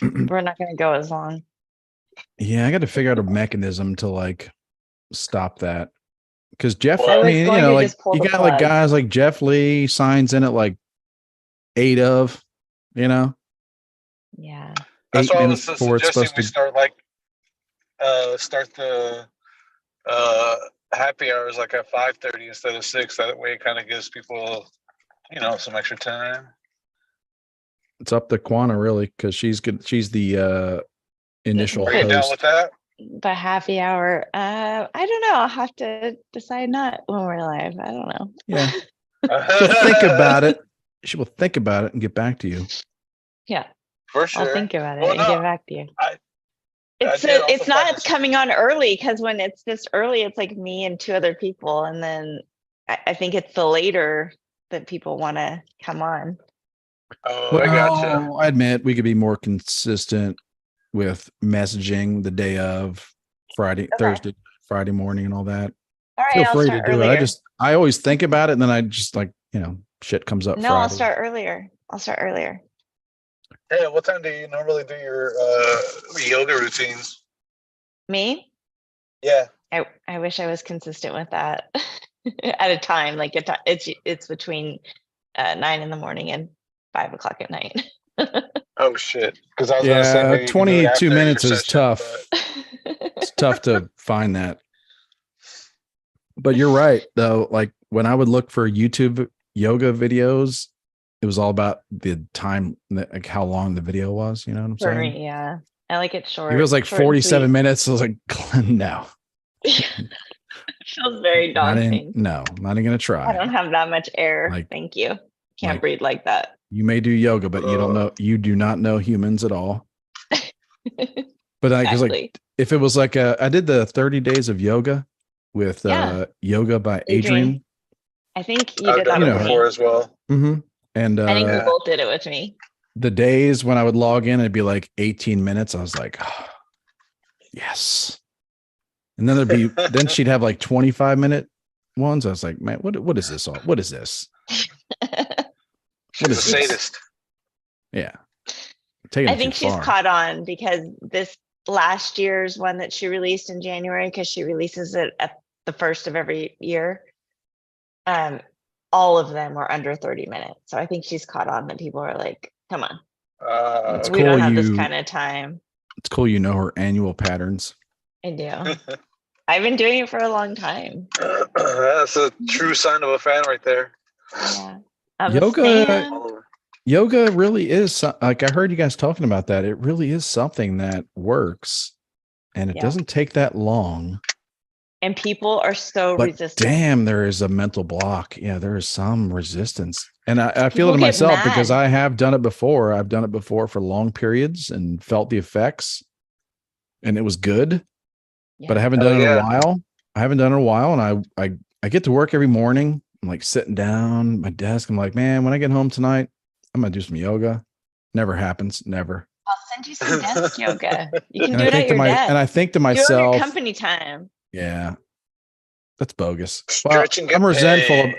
We're not going to go as long. Yeah, I got to figure out a mechanism to like stop that. Because Jeff, I I was mean, going to like just pull you the got like plug. guys like Jeff Lee signs in at like 8 of, you know, Yeah. That's 8 why I was minutes before it's suggesting supposed we to. start the uh happy hours like at 5:30 instead of 6. That way it kind of gives people, some extra time. It's up to Quana really because she's good. She's the initial Are you down with host. that? The happy hour. I don't know. I'll have to decide not when we're live. I don't know. Yeah. She'll think about it. She will think about it and get back to you. Yeah. For sure. I'll think about it Well, and no, get back to you. I It's did also it's find not this. coming on early because when it's this early, it's like me and 2 other people, and then I think it's the later that people want to come on. Oh, I gotcha. Well, I admit we could be more consistent with messaging the day of Friday, Thursday, Friday morning, and all that. All right, Feel I'll free to start do earlier. it. I always think about it, and then I just like shit comes up. No, I'll Friday. start earlier. I'll start earlier. Hey, what time do you normally do your yoga routines? Me? Yeah. I wish I was consistent with that at a time. Like it's between 9 in the morning and 5 o'clock at night. Oh shit! Because I was gonna say maybe you can do it 22 after minutes your is session, tough. but... It's tough to find that. But you're right, though. Like when I would look for YouTube yoga videos, it was all about the time, like how long the video was. You know what I'm For saying? me, yeah. I like it short. If it was like short and 47 sweet. minutes, I was like, no. It feels very daunting. Not even gonna try. I don't have that much air. Like, Thank you. Can't breathe like that. You may do yoga, but you don't know. You do not know humans at all. But because like if it was like I did the 30 days of yoga with yoga by Adrian. I think you did that with before me as well. Mm-hmm. And I think we both did it with me. The days when I would log in, it'd be like 18 minutes. I was like, oh, yes. And then then she'd have like 25-minute ones. I was like, man, what is this all? What is this? She's a sadist. Yeah. I think she's caught on because this last year's one that she released in January, because she releases it at the first of every year. All of them were under 30 minutes. So I think she's caught on that people are like, come on. We don't have this kind of time. It's cool. You know her annual patterns. I do. I've been doing it for a long time. That's a true sign of a fan right there. Yeah. Yoga really is like I heard you guys talking about that. It really is something that works, and it doesn't take that long. And people are so resistant. Damn, there is a mental block. Yeah, there is some resistance, and I feel it in myself because I have done it before. I've done it before for long periods and felt the effects, and it was good. Yeah. But I haven't done it in a while. And I get to work every morning. I'm like sitting down at my desk. I'm like, man, when I get home tonight, I'm gonna do some yoga. Never happens. Never. I'll send you some desk yoga. You can do it at your desk. And I think to myself, do it on your company time. Yeah, that's bogus. Well,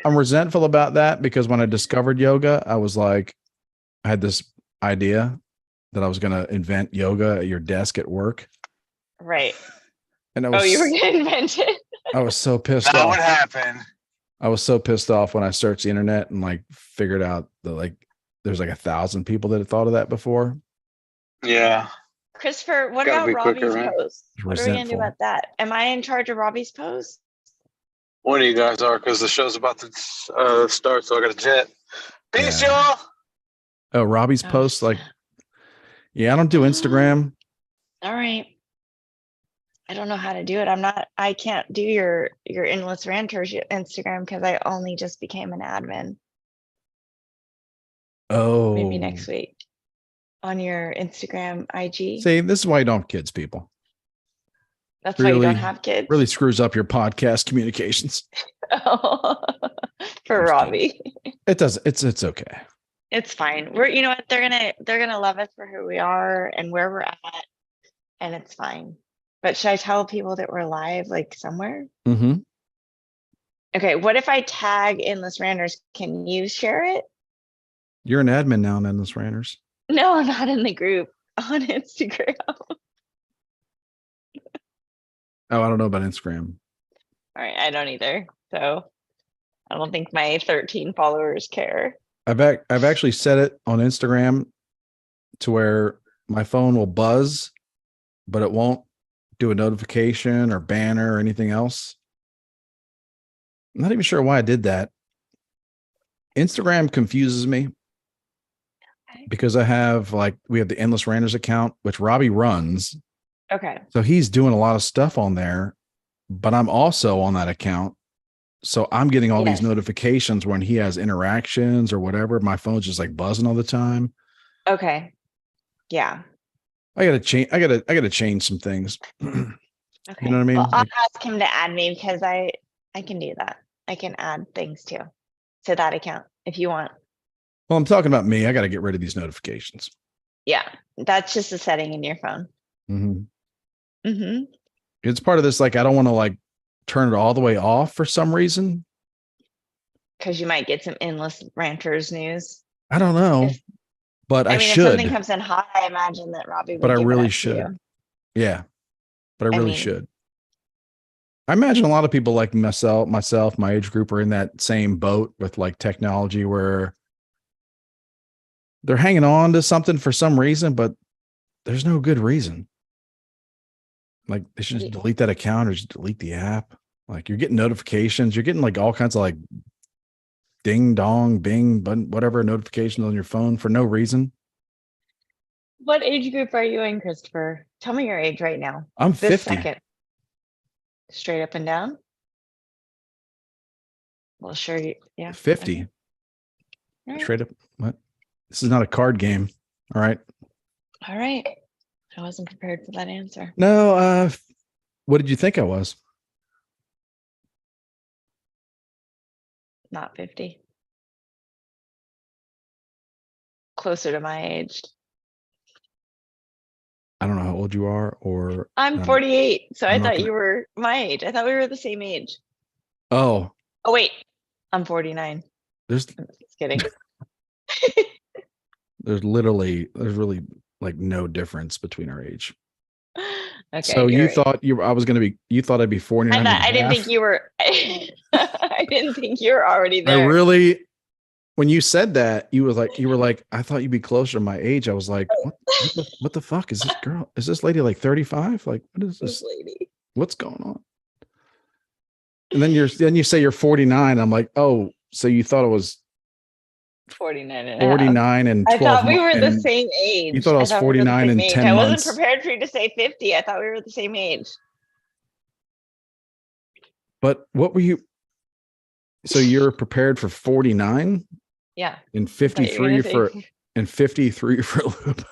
I'm resentful about that because when I discovered yoga, I was like, I had this idea that I was gonna invent yoga at your desk at work. Right. And you were gonna invent it. I was so pissed off. That would happen. I was so pissed off when I searched the internet and like figured out that there's like 1,000 people that had thought of that before. Yeah. Christopher, what about Robbie's pose? What are we gonna do about that? Am I in charge of Robbie's pose? One of you guys are, because the show's about to start, so I got a jet. Peace, y'all. Oh, Robbie's post, I don't do Instagram. All right. I don't know how to do it. I can't do your Endless Ranters Instagram because I only just became an admin. Oh. Maybe next week on your Instagram IG. See, this is why you don't have kids, people. That's why you don't have kids. Really screws up your podcast communications. For Robbie. It does. It's okay. It's fine. You know what? They're gonna love us for who we are and where we're at, and it's fine. But should I tell people that we're live somewhere? Mm-hmm. Okay, what if I tag Endless Ranters? Can you share it? You're an admin now in Endless Ranters. No, I'm not in the group. on Instagram. Oh, I don't know about Instagram. All right, I don't either. So I don't think my 13 followers care. I've actually set it on Instagram to where my phone will buzz, but it won't do a notification or banner or anything else. I'm not even sure why I did that. Instagram confuses me because we have the Endless Ranters account, which Robbie runs. Okay. So he's doing a lot of stuff on there, but I'm also on that account. So I'm getting all these notifications when he has interactions or whatever. My phone's just like buzzing all the time. Okay. Yeah. I gotta change some things. Okay. You know what I mean? Well, I'll ask him to add me because I can do that. I can add things too to that account if you want. Well, I'm talking about me. I got to get rid of these notifications. Yeah, that's just a setting in your phone. Mm-hmm. Mm-hmm. It's part of this. Like, I don't want to turn it all the way off for some reason. Because you might get some endless Ranters news. I don't know, but I should. If something comes in hot, I imagine that Robbie would. But I give really it should. you. Yeah, but I really should. I imagine a lot of people like myself, my age group are in that same boat with technology where they're hanging on to something for some reason, but there's no good reason. Like they should just delete that account or just delete the app. Like you're getting notifications, you're getting all kinds of ding dong, bing, whatever notifications on your phone for no reason. What age group are you in, Christopher? Tell me your age right now. I'm 50. This second. Straight up and down? Well, sure. Yeah. 50. Okay. Right. Straight up. What? This is not a card game. All right. All right. I wasn't prepared for that answer. No. What did you think I was? Not 50. Closer to my age. I don't know how old you are, or I'm 48, so I thought you were my age. I thought we were the same age. Oh wait, I'm 49. Just kidding. There's really no difference between our age. Okay. So you thought you thought I'd be 49. I didn't think you were. I didn't think you were already there. When you said that, you were like, I thought you'd be closer to my age. I was like, what the fuck is this girl? Is this lady 35? Like, what is this lady? What's going on? And then you say you're 49. I'm like, oh, so you thought it was 49 and 49 and 12. I thought we were the same age. You thought I was 49 and 10 months. I wasn't prepared for you to say 50. I thought we were the same age. But what were you? So you're prepared for 49? Yeah. And 53 for lube.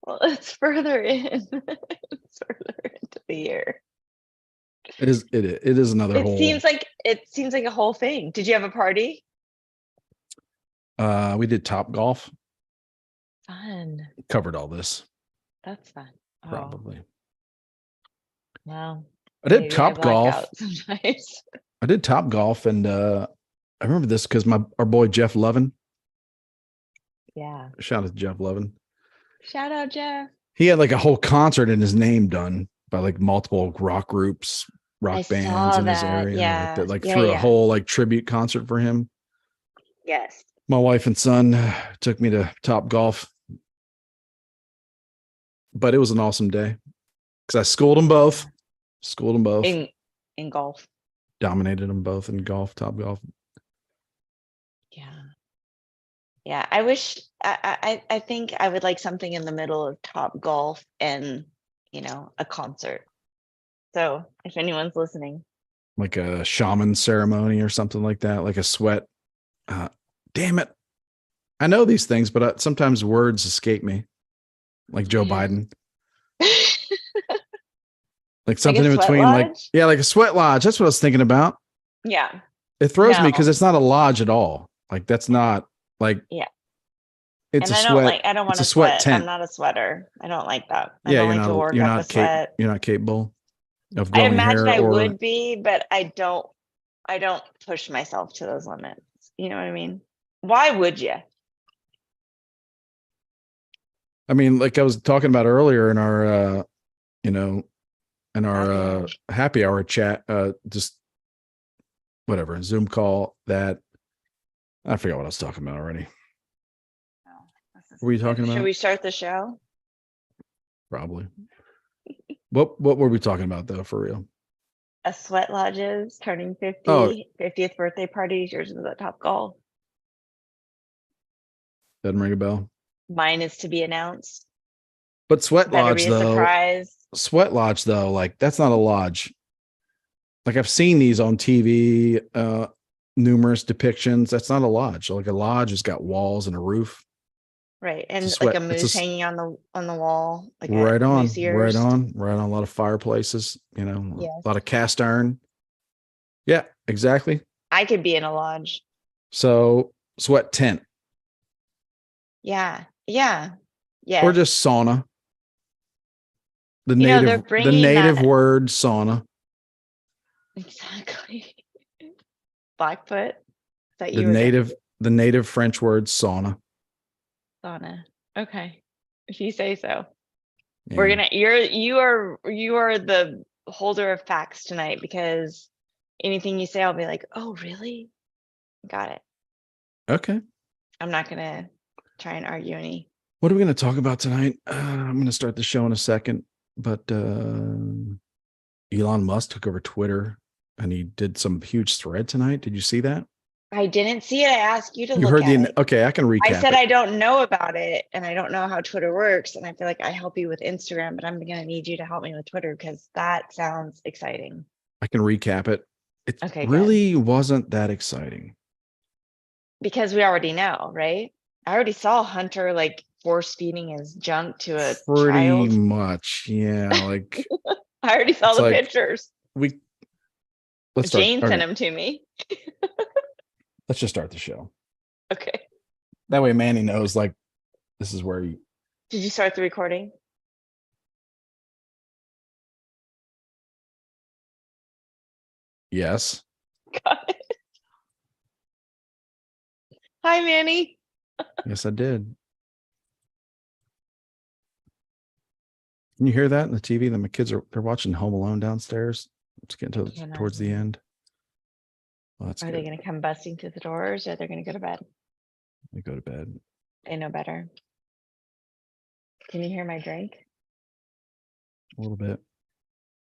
Well, it's further in. It's further into the year. It is another whole. It seems like a whole thing. Did you have a party? We did Top Golf. Fun. Covered all this. That's fun. Probably. Wow. I did Top Golf. Sometimes. I did Top Golf, and I remember this because our boy Jeff Lovin. Yeah. Shout out to Jeff Lovin. Shout out, Jeff. He had a whole concert in his name done by multiple rock groups, bands in his area. Yeah. Threw a whole tribute concert for him. Yes. My wife and son took me to Top Golf. But it was an awesome day because I schooled them both. In golf. Dominated them both in golf, Top Golf. Yeah. Yeah. I wish, I think I would like something in the middle of Top Golf and, a concert. So if anyone's listening. Like a shaman ceremony or something like that, like a sweat. Damn it. I know these things, but sometimes words escape me. Like Joe Biden. Like something in between, like a sweat lodge. That's what I was thinking about. Yeah. It throws me because it's not a lodge at all. That's not yeah. It's a sweat. I don't want to sweat tent. I'm not a sweater. I don't like that. You're not capable of growing hair. I would be, but I don't push myself to those limits. You know what I mean? Why would you? I mean, like I was talking about earlier in our, you know, in our happy hour chat, just whatever, Zoom call, that I forgot what I was talking about already. What were you talking about? Should we start the show? Probably. What were we talking about though, for real? A Sweat Lodges turning 50, Oh. 50th birthday party. Yours is at Top Golf. Doesn't ring a bell. Mine is to be announced. But Sweat Better Lodge be a though, surprise. Sweat Lodge though, like that's not a lodge. Like I've seen these on TV, numerous depictions. That's not a lodge. Like a lodge has got walls and a roof. Right. And It's like a it's moose hanging on the wall. Like right a on, moose ears. right on, right on. A lot of fireplaces, you know, Yes. a lot of cast iron. Yeah, exactly. I could be in a lodge. So sweat tent. Yeah. Yeah. Yeah. Or just sauna. The You know, they're native, the bringing native that- word sauna. Exactly. Blackfoot. That The you were native French word sauna. sauna. Okay. If you say so. Yeah. We're gonna you are the holder of facts tonight, because anything you say I'll be like, oh really? Got it. Okay. I'm not gonna try and argue any. What are we going to talk about tonight? I'm going to start the show in a second, but Elon Musk took over Twitter and he did some huge thread tonight. Did you see that? I didn't see it. I asked you to You look heard at the it. okay, I can recap. I said it. I don't know about it and I don't know how Twitter works, and I feel like I help you with Instagram, but I'm gonna need you to help me with Twitter because that sounds exciting. I can recap it. It Okay, really wasn't that exciting. Because we already know, right? I already saw Hunter like force feeding his junk to a Pretty child. much, yeah. Like I already saw it's the like, pictures. Let's start. Jane Okay, sent them to me. let's just start the show. Okay. That way Manny knows like this is where you Did you start the recording? yes. Got it. Hi, Manny. Yes, I did. Can you hear that in the TV? Then my kids they're watching Home Alone downstairs. It's getting towards the end. Well, that's Are good. they going to come busting through the doors, or they're going to go to bed? They go to bed. They know better. Can you hear my drink? A little bit,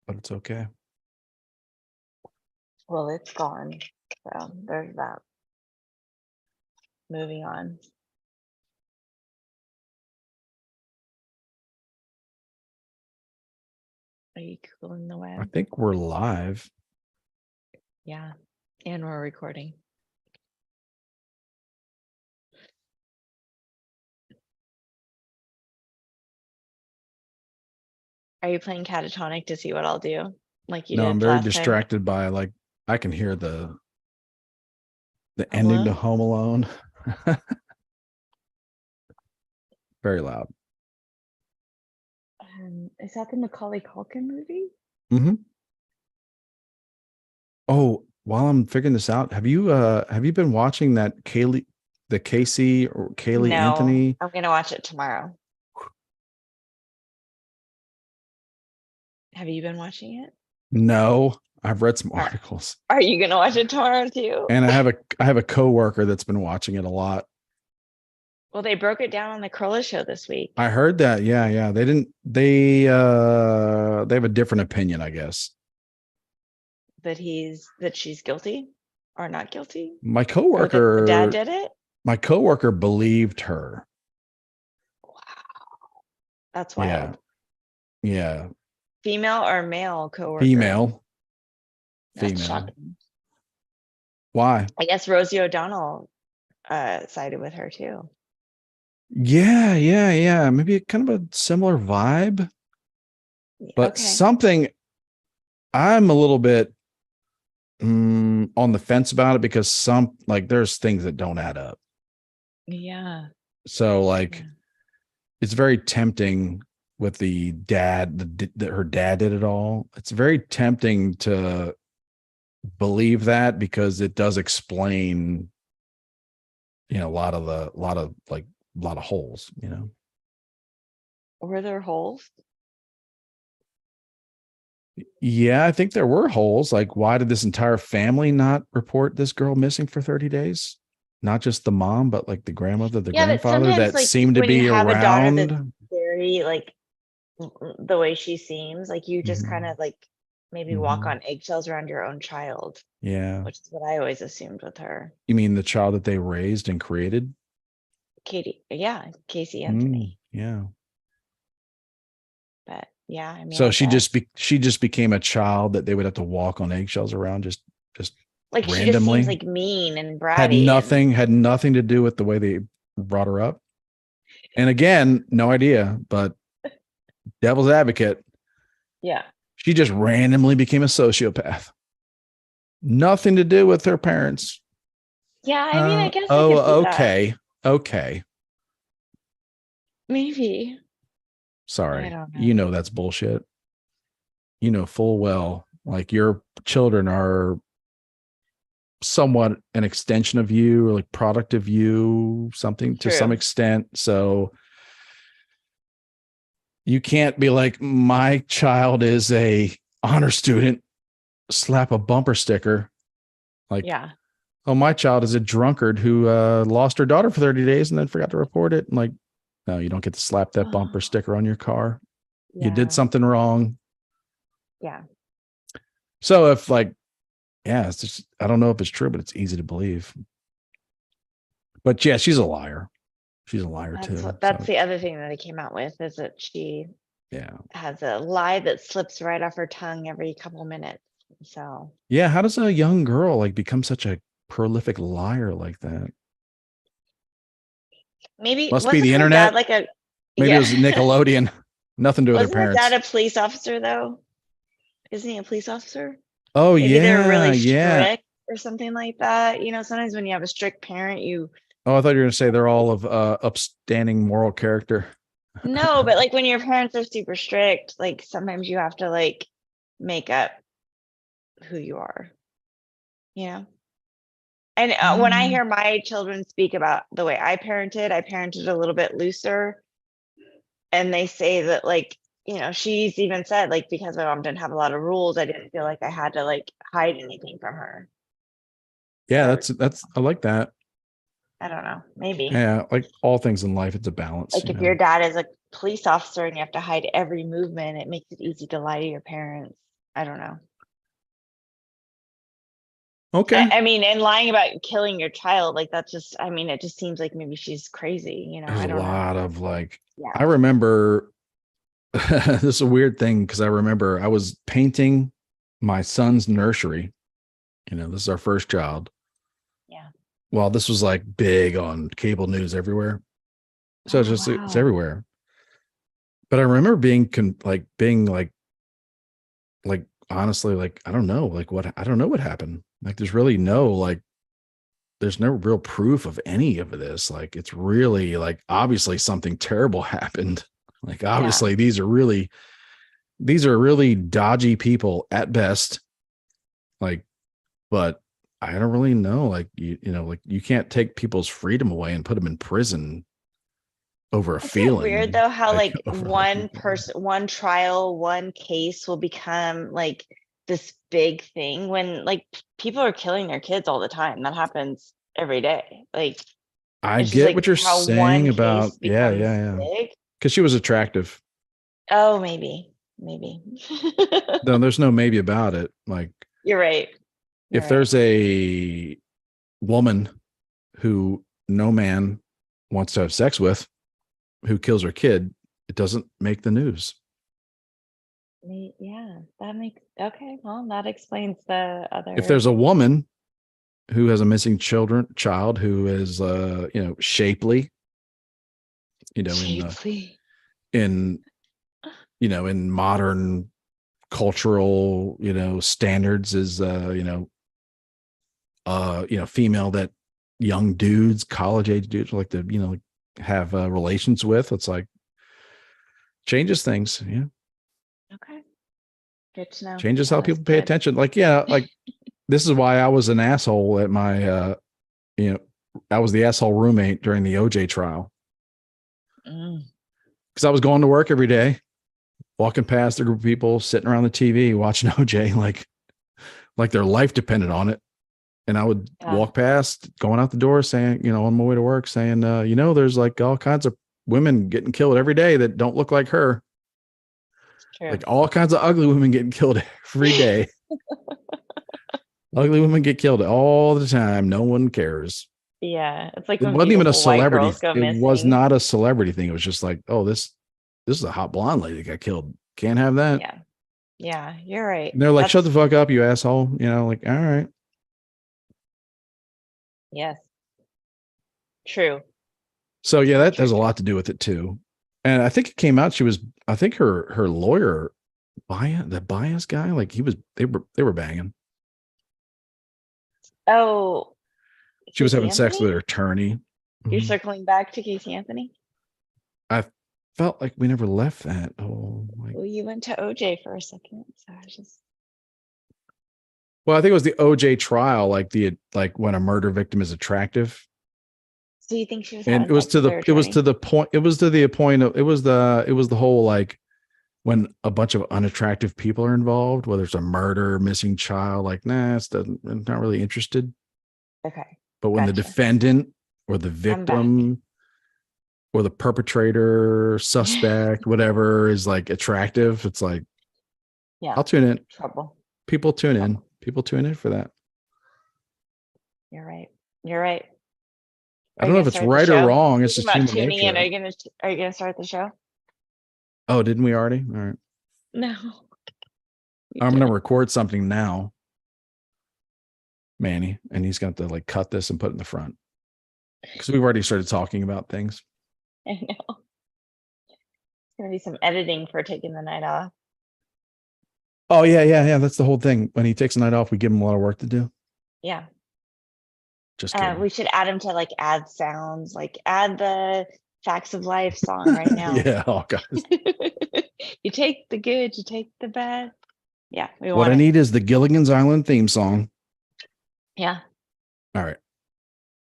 but it's okay. Well, it's gone. So there's that. Moving on. Are you cooling the I web? think we're live. Yeah. And we're recording. Are you playing catatonic to see what I'll do? Like you No, did I'm very last time? distracted by like I can hear the ending to Home Alone. Very loud. Is that the Macaulay Culkin movie? Mm-hmm. Oh, while I'm figuring this out, have you been watching that Casey or Kaylee No, Anthony? I'm gonna watch it tomorrow. Have you been watching it? No, I've read some articles. Are you gonna watch it tomorrow too? And I have a coworker that's been watching it a lot. Well, they broke it down on the Cruella show this week. I heard that. Yeah. They have a different opinion, I guess. That she's guilty or not guilty? My Or that coworker, the dad did it? my coworker believed her. Wow. That's wild. Yeah. Female or male coworker? Female. That's shocking. Why? I guess Rosie O'Donnell sided with her too. Yeah. Maybe kind of a similar vibe, but Okay. something I'm a little bit on the fence about it because there's things that don't add up. Yeah. So like, Yeah. it's very tempting with the dad, that her dad did it all. It's very tempting to believe that because it does explain, a lot of holes, Were there holes? Yeah, I think there were holes. Like, why did this entire family not report this girl missing for 30 days? Not just the mom, but like the grandmother, the Yeah, but grandfather sometimes that like seemed to when you be have a daughter that's around. very like the way she seems, like you just kind Mhm. of like maybe walk Mhm. on eggshells around your own child, Yeah. which is what I always assumed with her. You mean the child that they raised and created? Katie, yeah, Casey Anthony. Yeah. But yeah, I mean, So I guess she just became a child that they would have to walk on eggshells around just like she just seems randomly. like mean and Had bratty and nothing to do with the way they brought her up. And again, no idea, but devil's advocate, yeah. she just randomly became a sociopath. Nothing to do with her parents. Yeah, I mean, I guess I could see that. Okay. Okay. Maybe. I Sorry. don't You know. know that's bullshit. You know full well, like your children are somewhat an extension of you or like product of you, something to some True. extent. So you can't be like, my child is a honor student, slap a bumper sticker. Like, Yeah. oh, my child is a drunkard who lost her daughter for 30 days and then forgot to report it. And like, no, you don't get to slap that bumper sticker on your car. You did Yeah. something wrong. Yeah. So if like, yeah, it's just, I don't know if it's true, but it's easy to believe. But yeah, she's a liar. She's a liar too. That's So the other thing that I came out with is that she yeah. has a lie that slips right off her tongue every couple minutes. So Yeah. How does a young girl like become such a prolific liar like that? maybe Must be wasn't the her dad internet. like a Maybe it yeah was Nickelodeon. Nothing to do with her wasn't her dad parents. a police officer though? Isn't he a police officer? Oh Maybe they're yeah. really Yeah. strict or something like that. You know, sometimes when you have a strict parent, you Oh, I thought you were going to say they're all of upstanding moral character. no, but like when your parents are super strict, like sometimes you have to like make up who you are, you know? And when I hear my children speak about the way I parented a little bit looser. And they say that like, you know, she's even said like, because my mom didn't have a lot of rules, I didn't feel like I had to like hide anything from her. Yeah, Or that's I like that. I don't know, maybe. Yeah, like all things in life, it's a balance, Like you if your know. dad is a police officer and you have to hide every movement, it makes it easy to lie to your parents. I don't know. Okay. I mean, and lying about killing your child, like that's just, I mean, it just seems like maybe she's crazy, you know, There's I a don't know. lot of like, Yeah. I remember this is a weird thing because I remember I was painting my son's nursery. You know, this is our first child. Yeah. Well, this was like big on cable news everywhere. So Oh, it's wow. everywhere. But I remember being honestly, like, I don't know, like I don't know what happened. Like, there's really no, like, there's no real proof of any of this. Like, it's really like, obviously something terrible happened. Like, Yeah. obviously these are really dodgy people at best. Like, but I don't really know. Like, you know, like you can't take people's freedom away and put them in prison over a Isn't it weird feeling, though how like like over like, one person, one trial, one case will become like this big thing when like people are killing their kids all the time. That happens every day. Like I it's just get like what you're how saying one about, case becomes yeah. big. Cause she was attractive. Oh, maybe. No, there's no maybe about it. Like, You're right. You're if right. there's a woman who no man wants to have sex with, who kills her kid, it doesn't make the news. Yeah, that makes okay. Well, that explains the If other there's a woman who has a missing child who is, you know, shapely, you know, shapely. in, you know, in modern cultural, you know, standards is, you know, female that young dudes, college age dudes like to, you know, like have relations with. It's like changes things. Yeah. Okay, good to know. Changes how That is people pay good. attention. Like, yeah, like this is why I was an asshole at my, you know, I was the asshole roommate during the OJ trial. Mm. because I was going to work every day, walking past a group of people sitting around the TV watching OJ like their life depended on it. And I would walk past, going out the door, saying, on my way to work, saying, there's like all kinds of women getting killed every day that don't look like her. True. Like all kinds of ugly women getting killed every day. Ugly women get killed all the time. No one cares. Yeah, it's like It when wasn't even a beautiful white celebrity. girls go It was missing. not a celebrity thing. It was just like, oh, this is a hot blonde lady that got killed. Can't have that. Yeah, you're right. And they're like, shut the fuck up, you asshole. Like, all right. Yes. True. So yeah, that has a lot to do with it too. And I think it came out. I think her lawyer, the bias guy, like they were banging. Oh, She was Casey having sex with Anthony? her attorney. You're circling back to Casey Anthony? I felt like we never left that. Oh, Well, you went to OJ for a second, so I just. Well, I think it was the OJ trial, like when a murder victim is attractive. So you think she was? And it was to the whole like when a bunch of unattractive people are involved, whether it's a murder, missing child, like I'm not really interested. Okay. But when the defendant or the victim or the perpetrator, suspect, whatever is like attractive, it's like, I'll tune in. Trouble. People tune in. People tune in for that. You're right. You're right. I don't know if it's right or wrong. It's just human tuning nature. in. Are you gonna start the show? Oh, didn't we already? All right. No. I'm gonna record something now, Manny, and he's going to like cut this and put it in the front because we've already started talking about things. I know. It's gonna be some editing for taking the night off. Oh yeah. That's the whole thing. When he takes a night off, we give him a lot of work to do. Yeah. Just kidding. We should add him to like add sounds, like add the Facts of Life song right now. Yeah, oh guys. You take the good, you take the bad. Yeah, what I need is the Gilligan's Island theme song. Yeah. All right.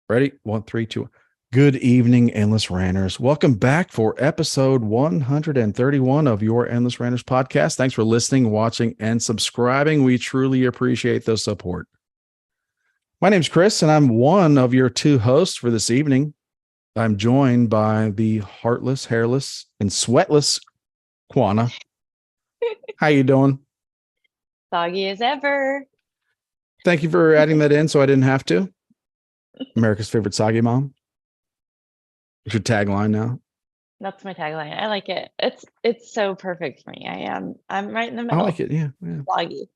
Ready? 1, 3, 2. Good evening, Endless Ranters. Welcome back for episode 131 of your Endless Ranters podcast. Thanks for listening, watching, and subscribing. We truly appreciate the support. My name's Chris, and I'm one of your 2 hosts for this evening. I'm joined by the heartless, hairless, and sweatless Quana. How you doing? Soggy as ever. Thank you for adding that in so I didn't have to. America's favorite soggy mom. It's your tagline now. That's my tagline. I like it. It's so perfect for me. I'm right in the middle. I like it. Yeah. Soggy.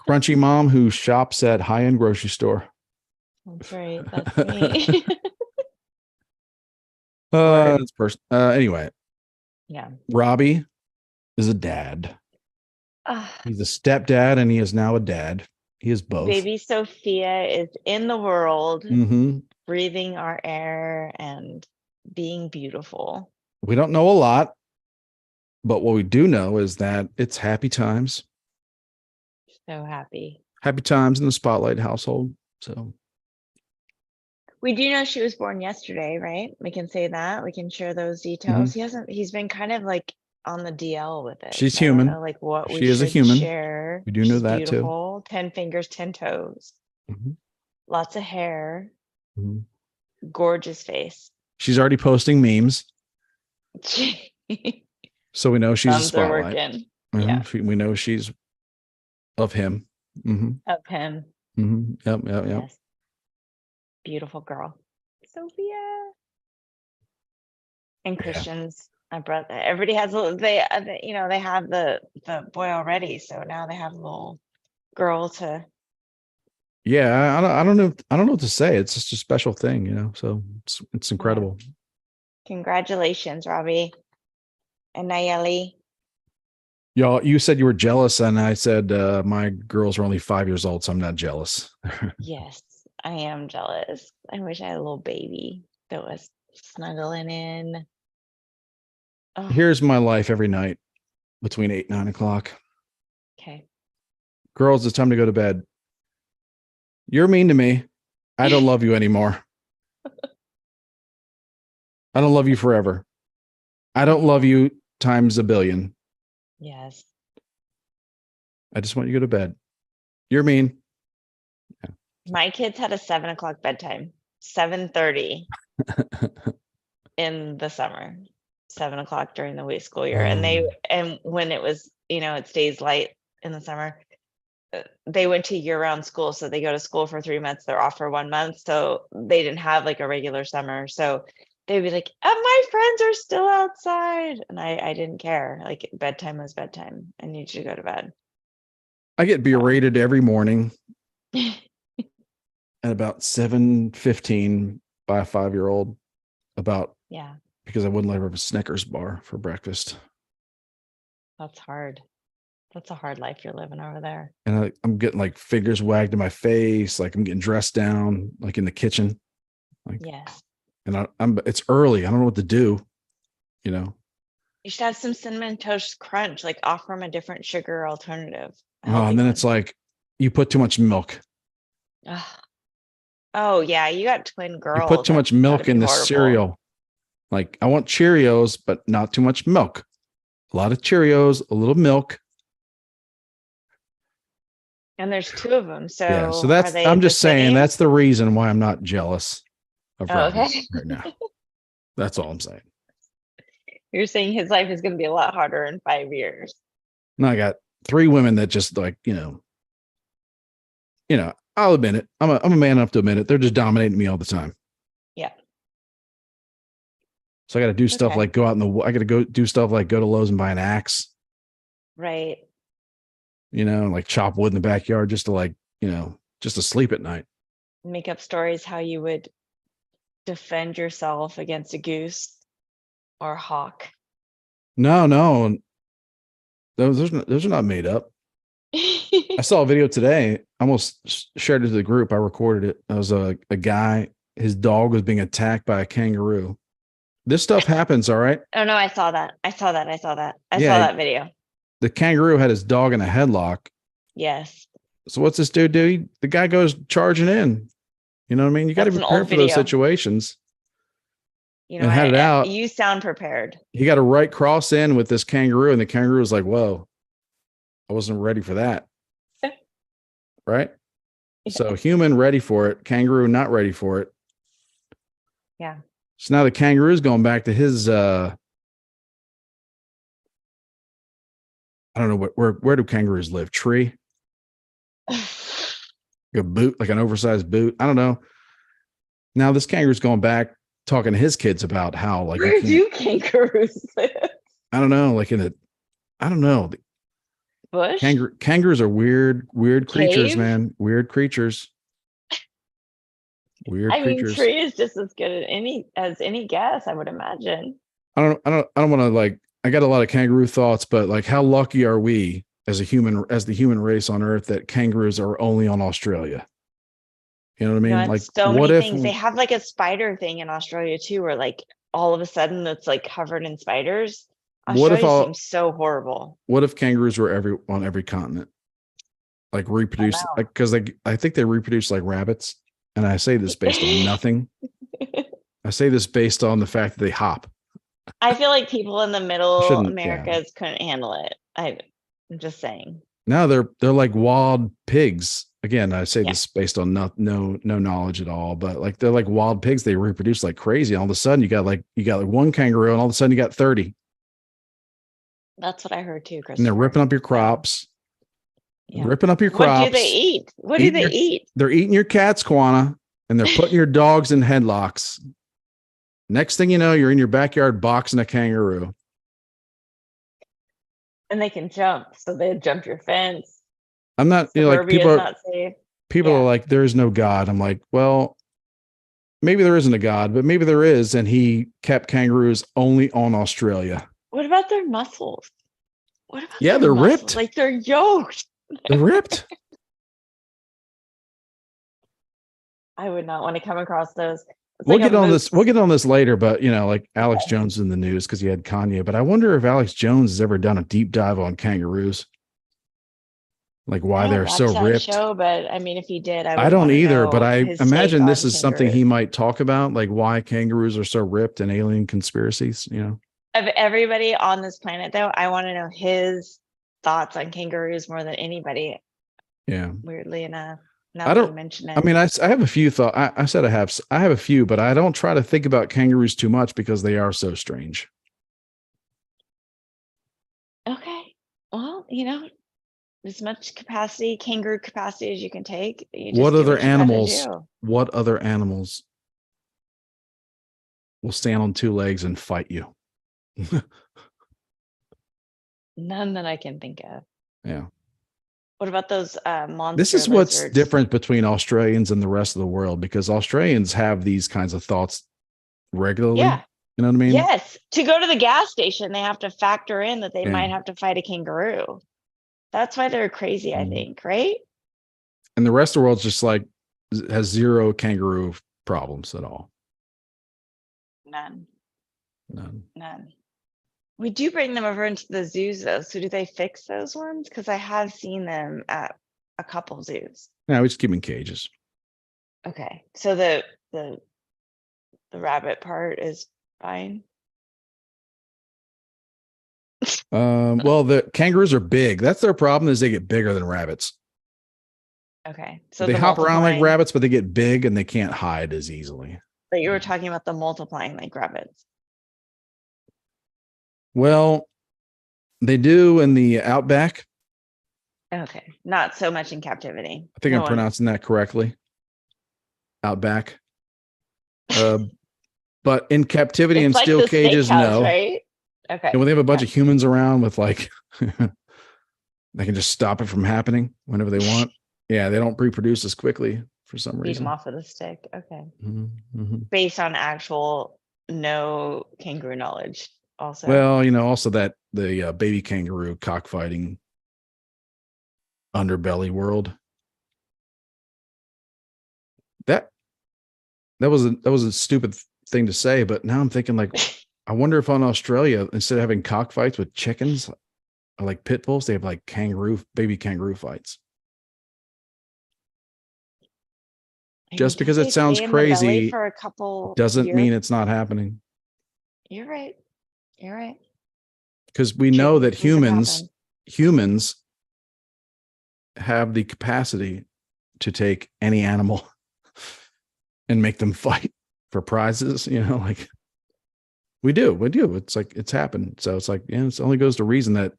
Crunchy mom who shops at high-end grocery store. That's right. That's me. That's person. Anyway. Yeah. Robbie is a dad. He's a stepdad and he is now a dad. He is both. Baby Sophia is in the world, breathing our air and being beautiful. We don't know a lot, but what we do know is that it's happy times. So happy. Happy times in the Spotlight household. So we do know she was born yesterday, right? We can say that. We can share those details. He's been kind of like on the DL with it. She's human. I don't know, like what she is a human. Share. We do know that beautiful. 10 fingers, 10 toes. Lots of hair. Gorgeous face. She's already posting memes. So we know she's a Spotlight. Yeah. We know she's of him. Of him. Yep. Yes. Beautiful girl. Sophia. And Christians. My brother. Everybody has they have the boy already. So now they have a little girl to. Yeah, I don't know what to say. It's just a special thing, so it's incredible. Yeah. Congratulations, Robbie and Nayeli. Y'all, you said you were jealous, and I said my girls are only 5 years old, so I'm not jealous. Yes, I am jealous. I wish I had a little baby that was snuggling in. Oh. Here's my life every night between 8 and 9 o'clock. Okay. Girls, it's time to go to bed. You're mean to me. I don't love you anymore. I don't love you forever. I don't love you times a billion. Yes. I just want you to go to bed. You're mean. My kids had a 7 o'clock bedtime, 7:30 in the summer, 7 o'clock during the week school year. And when it was, it stays light in the summer, they went to year-round school. So they go to school for 3 months, they're off for 1 month. So they didn't have like a regular summer. So they'd be like, my friends are still outside. And I didn't care. Like bedtime was bedtime. I need you to go to bed. I get berated every morning at about 7:15 by a 5-year-old Yeah, because I wouldn't let her have a Snickers bar for breakfast. that's hard. That's a hard life you're living over there. And I'm getting like fingers wagged in my face, like I'm getting dressed down, like in the kitchen. Like, Yes. and it's early. I don't know what to do. You should have some cinnamon toast crunch, like offer them a different sugar alternative. And then it's like, you put too much milk. Oh yeah, you got twin girls. You put too much milk in the cereal. Like, I want Cheerios, but not too much milk. A lot of Cheerios, a little milk. And there's 2 of them. So yeah, so I'm just saying that's the reason why I'm not jealous of Robbie right now. That's all I'm saying. You're saying his life is going to be a lot harder in 5 years. No, I got 3 women that just like, I'll admit it. I'm a man enough to admit it. They're just dominating me all the time. Yeah. So I got to do stuff like I got to go do stuff like go to Lowe's and buy an axe. Right. Like chop wood in the backyard just to just to sleep at night. Make up stories how you would defend yourself against a goose or a hawk. No. Those are not made up. I saw a video today. I almost shared it to the group. I recorded it. It was a guy, his dog was being attacked by a kangaroo. This stuff happens, all right? Oh no, I saw that. I saw that video. The kangaroo had his dog in a headlock. Yes. So what's this dude do? The guy goes charging in. You know what I mean? You got to be prepared for those situations. You know, had it out. You sound prepared. He got a right cross in with this kangaroo, and the kangaroo was like, whoa, I wasn't ready for that. Right? Yeah. So human ready for it, kangaroo not ready for it. Yeah. So now the kangaroo's going back to his I don't know where do kangaroos live? Tree? A boot, like an oversized boot. I don't know. Now this kangaroo's going back talking to his kids about how like where do kangaroos live? I don't know, like I don't know. Bush? Kangaroos are weird creatures, Cave? man. Weird creatures. Weird creatures. Tree is just as good as any guess, I would imagine. I don't want to like. I got a lot of kangaroo thoughts, but like, how lucky are we as the human race on Earth that kangaroos are only on Australia? You know what I mean? Like, so many things. They have like a spider thing in Australia too, where like all of a sudden it's like covered in spiders. Australia seems so horrible. What if kangaroos were on every continent? Like reproduce, because I think they reproduce like rabbits. And I say this based on nothing. I say this based on the fact that they hop. I feel like people in the middle Americas couldn't handle it. I'm just saying. No, they're like wild pigs. Again, I say this based on no knowledge at all, but like they're like wild pigs. They reproduce like crazy. All of a sudden, you got like one kangaroo, and all of a sudden you got 30. That's what I heard too, Chris. And they're ripping up your crops. Yeah. Ripping up your crops. What do they eat? What do they eat? They're eating your cats, Quana, and they're putting your dogs in headlocks. Next thing you know, you're in your backyard boxing a kangaroo. And they can jump, so they jump your fence. I'm not, like people are like, there is no God. I'm like, well, maybe there isn't a God, but maybe there is, and he kept kangaroos only on Australia. What about their muscles? What about they're ripped. Like they're yoked. They're ripped. I would not want to come across those. We'll get on this. We'll get on this later, but like Alex Jones is in the news because he had Kanye. But I wonder if Alex Jones has ever done a deep dive on kangaroos, like why they're so ripped. Show, but I mean, if he did, I don't either. But I imagine this is something he might talk about, like why kangaroos are so ripped and alien conspiracies. Of everybody on this planet, though, I want to know his thoughts on kangaroos more than anybody. Yeah. Weirdly enough, now I that you don't, mention I it. mean, I have a few thoughts. I said I have a few, but I don't try to think about kangaroos too much because they are so strange. Okay. Well, as much capacity, kangaroo capacity as you can take. You just What do other what you gotta animals? do. What other animals will stand on two legs and fight you? None that I can think of. Yeah. What about those This monster is what's lizards? different between Australians and the rest of the world because Australians have these kinds of thoughts regularly. Yeah. You know what I mean? Yes. To go to the gas station, they have to factor in that they Yeah. might have to fight a kangaroo. That's why they're crazy, I Mm. think, right? And the rest of the world's just like has zero kangaroo problems at all. None. None. None. We do bring them over into the zoos though. So do they fix those ones? Because I have seen them at a couple zoos. No, we just keep them in cages. Okay. So the rabbit part is fine. Well, the kangaroos are big. That's their problem is they get bigger than rabbits. Okay. So They the hop around like multiplying, rabbits, but they get big and they can't hide as easily. but you were talking about the multiplying like rabbits. Well, they do in the outback. Okay. Not so much in captivity. I think No I'm one- pronouncing that correctly. Outback. But in captivity It's and like steel the cages, steakhouse, no. right? Okay. And when they have a bunch Yeah. of humans around with like, they can just stop it from happening whenever they want. Yeah, they don't reproduce as quickly for some Beat them reason. off with a stick. Okay. Mhm, mhm. Based on actual no kangaroo knowledge also. Well, also that the baby kangaroo cockfighting underbelly world. That was a stupid thing to say, but now I'm thinking like, I wonder if on Australia instead of having cockfights with chickens or like pit bulls, they have like baby kangaroo fights. I mean, Just don't because they it sounds stay in the belly crazy for a couple doesn't years? mean it's not happening. You're right. You're right. Because we know that Chicken happen. humans have the capacity to take any animal and make them fight for prizes, like we do. It's like it's happened. So it's like, it only goes to reason that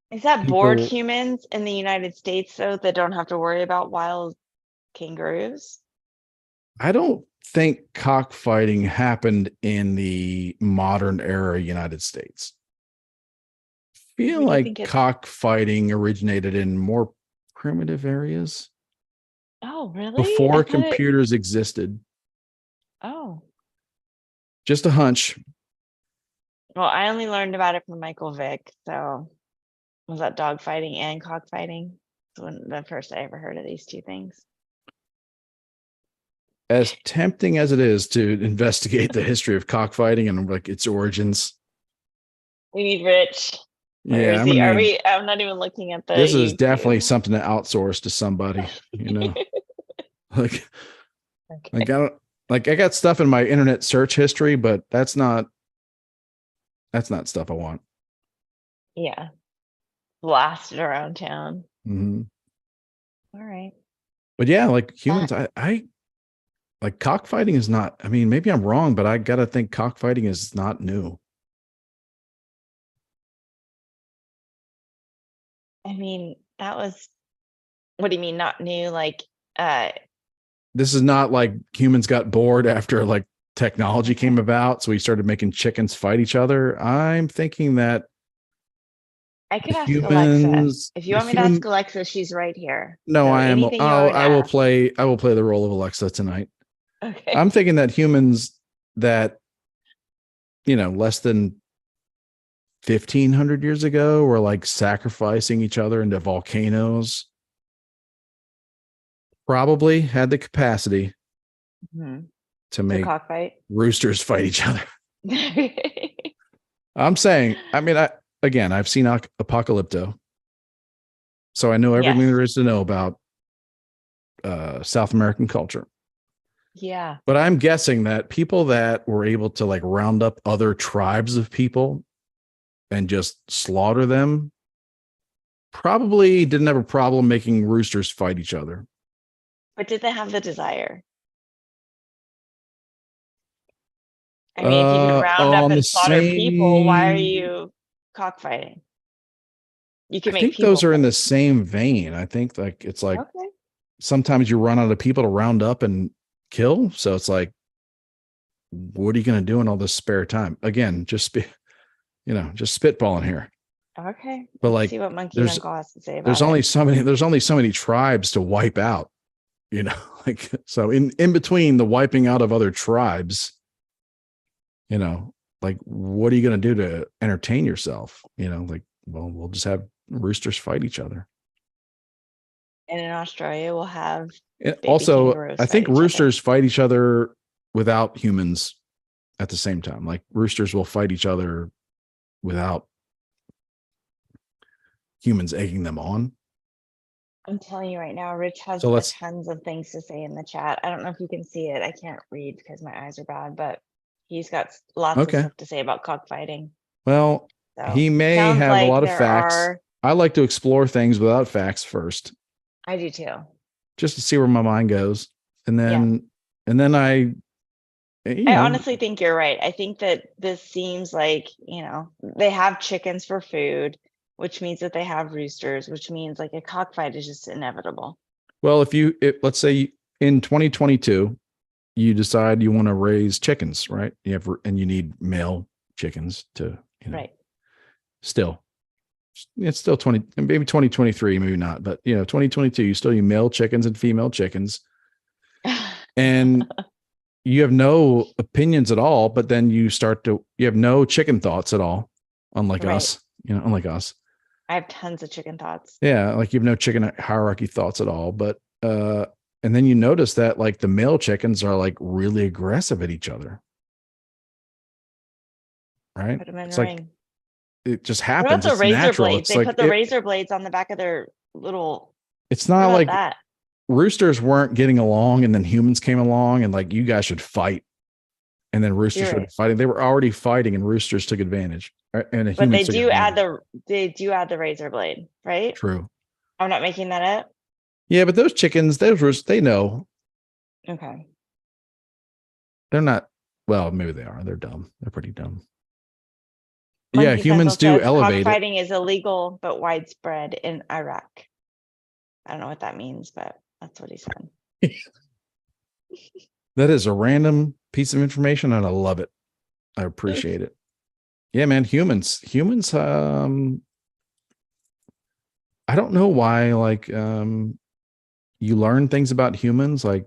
Is that bored people- humans in the United States though that don't have to worry about wild kangaroos? I don't think cockfighting happened in the modern era United States. I feel Where do you like think it- cockfighting originated in more primitive areas Oh, really? I before thought it- computers existed. Oh, Just a hunch. well, I only learned about it from Michael Vick. So was that dog fighting and cockfighting? The first I ever heard of these two things. As tempting as it is to investigate the history of cockfighting and like its origins. We need Rich. Where Yeah, is he? I'm not even looking at the this is YouTube. definitely something to outsource to somebody, like Okay. I got stuff in my internet search history, but that's not stuff I want. Yeah. Blasted around town. Mm-hmm. All right. But yeah, like humans, I like cockfighting is not, I mean, maybe I'm wrong, but I got to think cockfighting is not new. I mean, that was, what do you mean not new? Like, This is not like humans got bored after like technology came about. So we started making chickens fight each other. I'm thinking that I could ask humans- Alexa. If you the want me to human- ask Alexa, she's right here. no, So I am. anything you want me to I will ask. play the role of Alexa tonight. Okay. I'm thinking that humans that, less than 1,500 years ago were like sacrificing each other into volcanoes. Probably had the capacity Mhm. to To make cockfight. roosters fight each other. I'm saying, I mean, I've seen Apocalypto, so I know everything Yes. there is to know about South American culture. Yeah. But I'm guessing that people that were able to like round up other tribes of people and just slaughter them probably didn't have a problem making roosters fight each other. But did they have the desire? I mean, if you could round up On the and slaughter people, why are same, you cockfighting? You can I make think those people are in fight. the same vein. I think like it's like Okay. sometimes you run out of people to round up and kill. So it's like, what are you going to do in all this spare time? Again, just just spitballing here. Okay. But Let's like, see what Monkey's there's Uncle has to say about there's it. only so many tribes to wipe out. Like so in between the wiping out of other tribes, like what are you going to do to entertain yourself? Like, well, we'll just have roosters fight each other. And in Australia, we'll have baby Also, kangaroos I fight think each other. roosters fight each other without humans at the same time. Like roosters will fight each other without humans egging them on. I'm telling you right now, Rich has So let's tons of things to say in the chat. I don't know if you can see it. I can't read because my eyes are bad, but he's got lots of okay. stuff to say about cockfighting. Well, So he may sounds have a like lot of there facts. are. I like to explore things without facts first, I do too. just to see where my mind goes, and Yeah. then I honestly think you're right. I think that this seems like, they have chickens for food, which means that they have roosters, which means like a cockfight is just inevitable. Well, let's say in 2022, you decide you want to raise chickens, right? And you need male chickens to, Right. Still, it's still maybe 2023, maybe not, but 2022, you still need male chickens and female chickens. And you have no opinions at all, but then you have no chicken thoughts at all. Unlike us. I have tons of chicken thoughts. Yeah. Like you have no chicken hierarchy thoughts at all. But, and then you notice that like the male chickens are like really aggressive at each other. Right. Put them in It's the like, ring. it just What happens. about the It's razor natural. blades? It's They like, put the razor blades on the back of their little. it's What not about like that? roosters weren't getting along and then humans came along and like, you guys should fight. And then roosters started fighting. They were already fighting and roosters took advantage. And but they do add the razor blade, right? True. I'm not making that up. Yeah, but those chickens, those roosters, they know. Okay. They're not, well, maybe they are. They're dumb. They're pretty dumb. Monkey's humans do elevate it. Cockfighting is illegal but widespread in Iraq. I don't know what that means, but that's what he said. That is a random piece of information and I love it. I appreciate it. Yeah, man, humans, I don't know why, like, you learn things about humans, like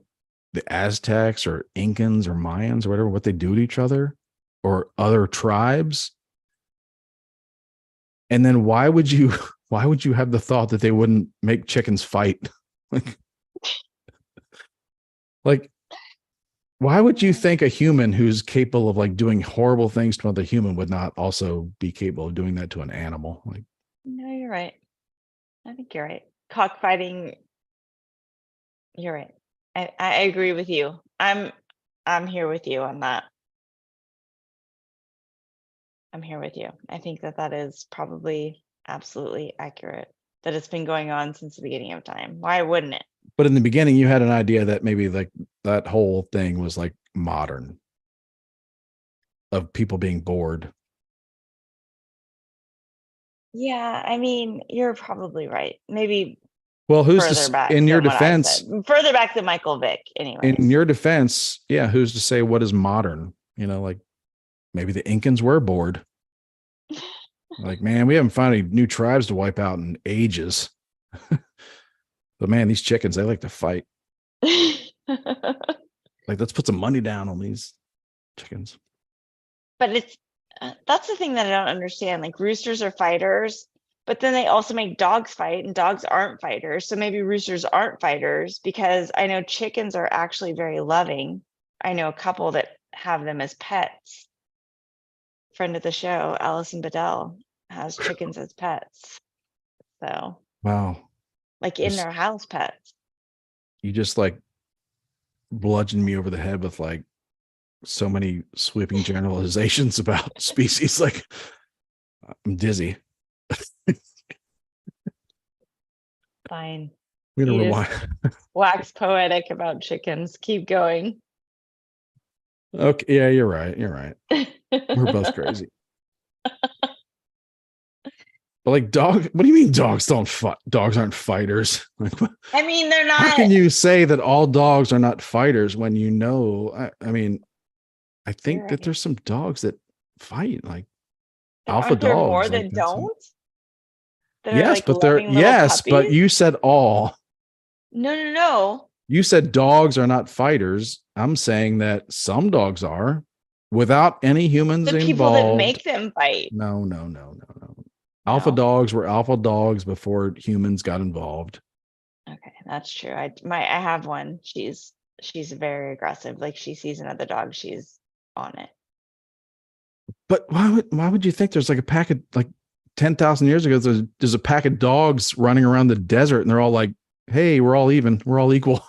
the Aztecs or Incans or Mayans or whatever, what they do to each other or other tribes. And then why would you have the thought that they wouldn't make chickens fight? like, why would you think a human who's capable of like doing horrible things to another human would not also be capable of doing that to an animal? Like, no, you're right. I think you're right. Cockfighting. You're right. I agree with you. I'm here with you on that. I'm here with you. I think that is probably absolutely accurate. That it's been going on since the beginning of time. Why wouldn't it? But in the beginning, you had an idea that maybe like that whole thing was like modern, of people being bored. Yeah, I mean, you're probably right. Maybe well, who's further back in your than what I defense? said. Further back than Michael Vick, anyway. In your defense, yeah, who's to say what is modern? Like maybe the Incans were bored. Like, man, we haven't found any new tribes to wipe out in ages. But man, these chickens, they like to fight. Like, let's put some money down on these chickens. But it's that's the thing that I don't understand. Like roosters are fighters, but then they also make dogs fight and dogs aren't fighters. So maybe roosters aren't fighters, because I know chickens are actually very loving. I know a couple that have them as pets. Friend of the show, Allison Bedell, has chickens as pets. So wow. like in their house pets. You just like bludgeon me over the head with like so many sweeping generalizations about species. Like I'm dizzy. Fine. I'm gonna You rewind. wax poetic about chickens. Keep going. Okay, yeah, you're right. You're right. We're both crazy. But like dogs, what do you mean dogs don't fight? Dogs aren't fighters. Like, I mean, they're how not. can you say that all dogs are not fighters when you know? I mean, I think You're that right. there's some dogs that fight, like alpha Aren't there more dogs. Like that that's don't? That are yes, like but they're loving little yes, but puppies? you said all. No, no, no. You said dogs are not fighters. I'm saying that some dogs are, without any humans The people that involved. make them fight. No, no, no, no, no. Alpha No. dogs were alpha dogs before humans got involved. Okay, that's true. I have one. She's very aggressive. Like she sees another dog, she's on it. But why would you think there's like a pack of like 10,000 years ago there's a pack of dogs running around the desert and they're all like, "Hey, we're all even. We're all equal."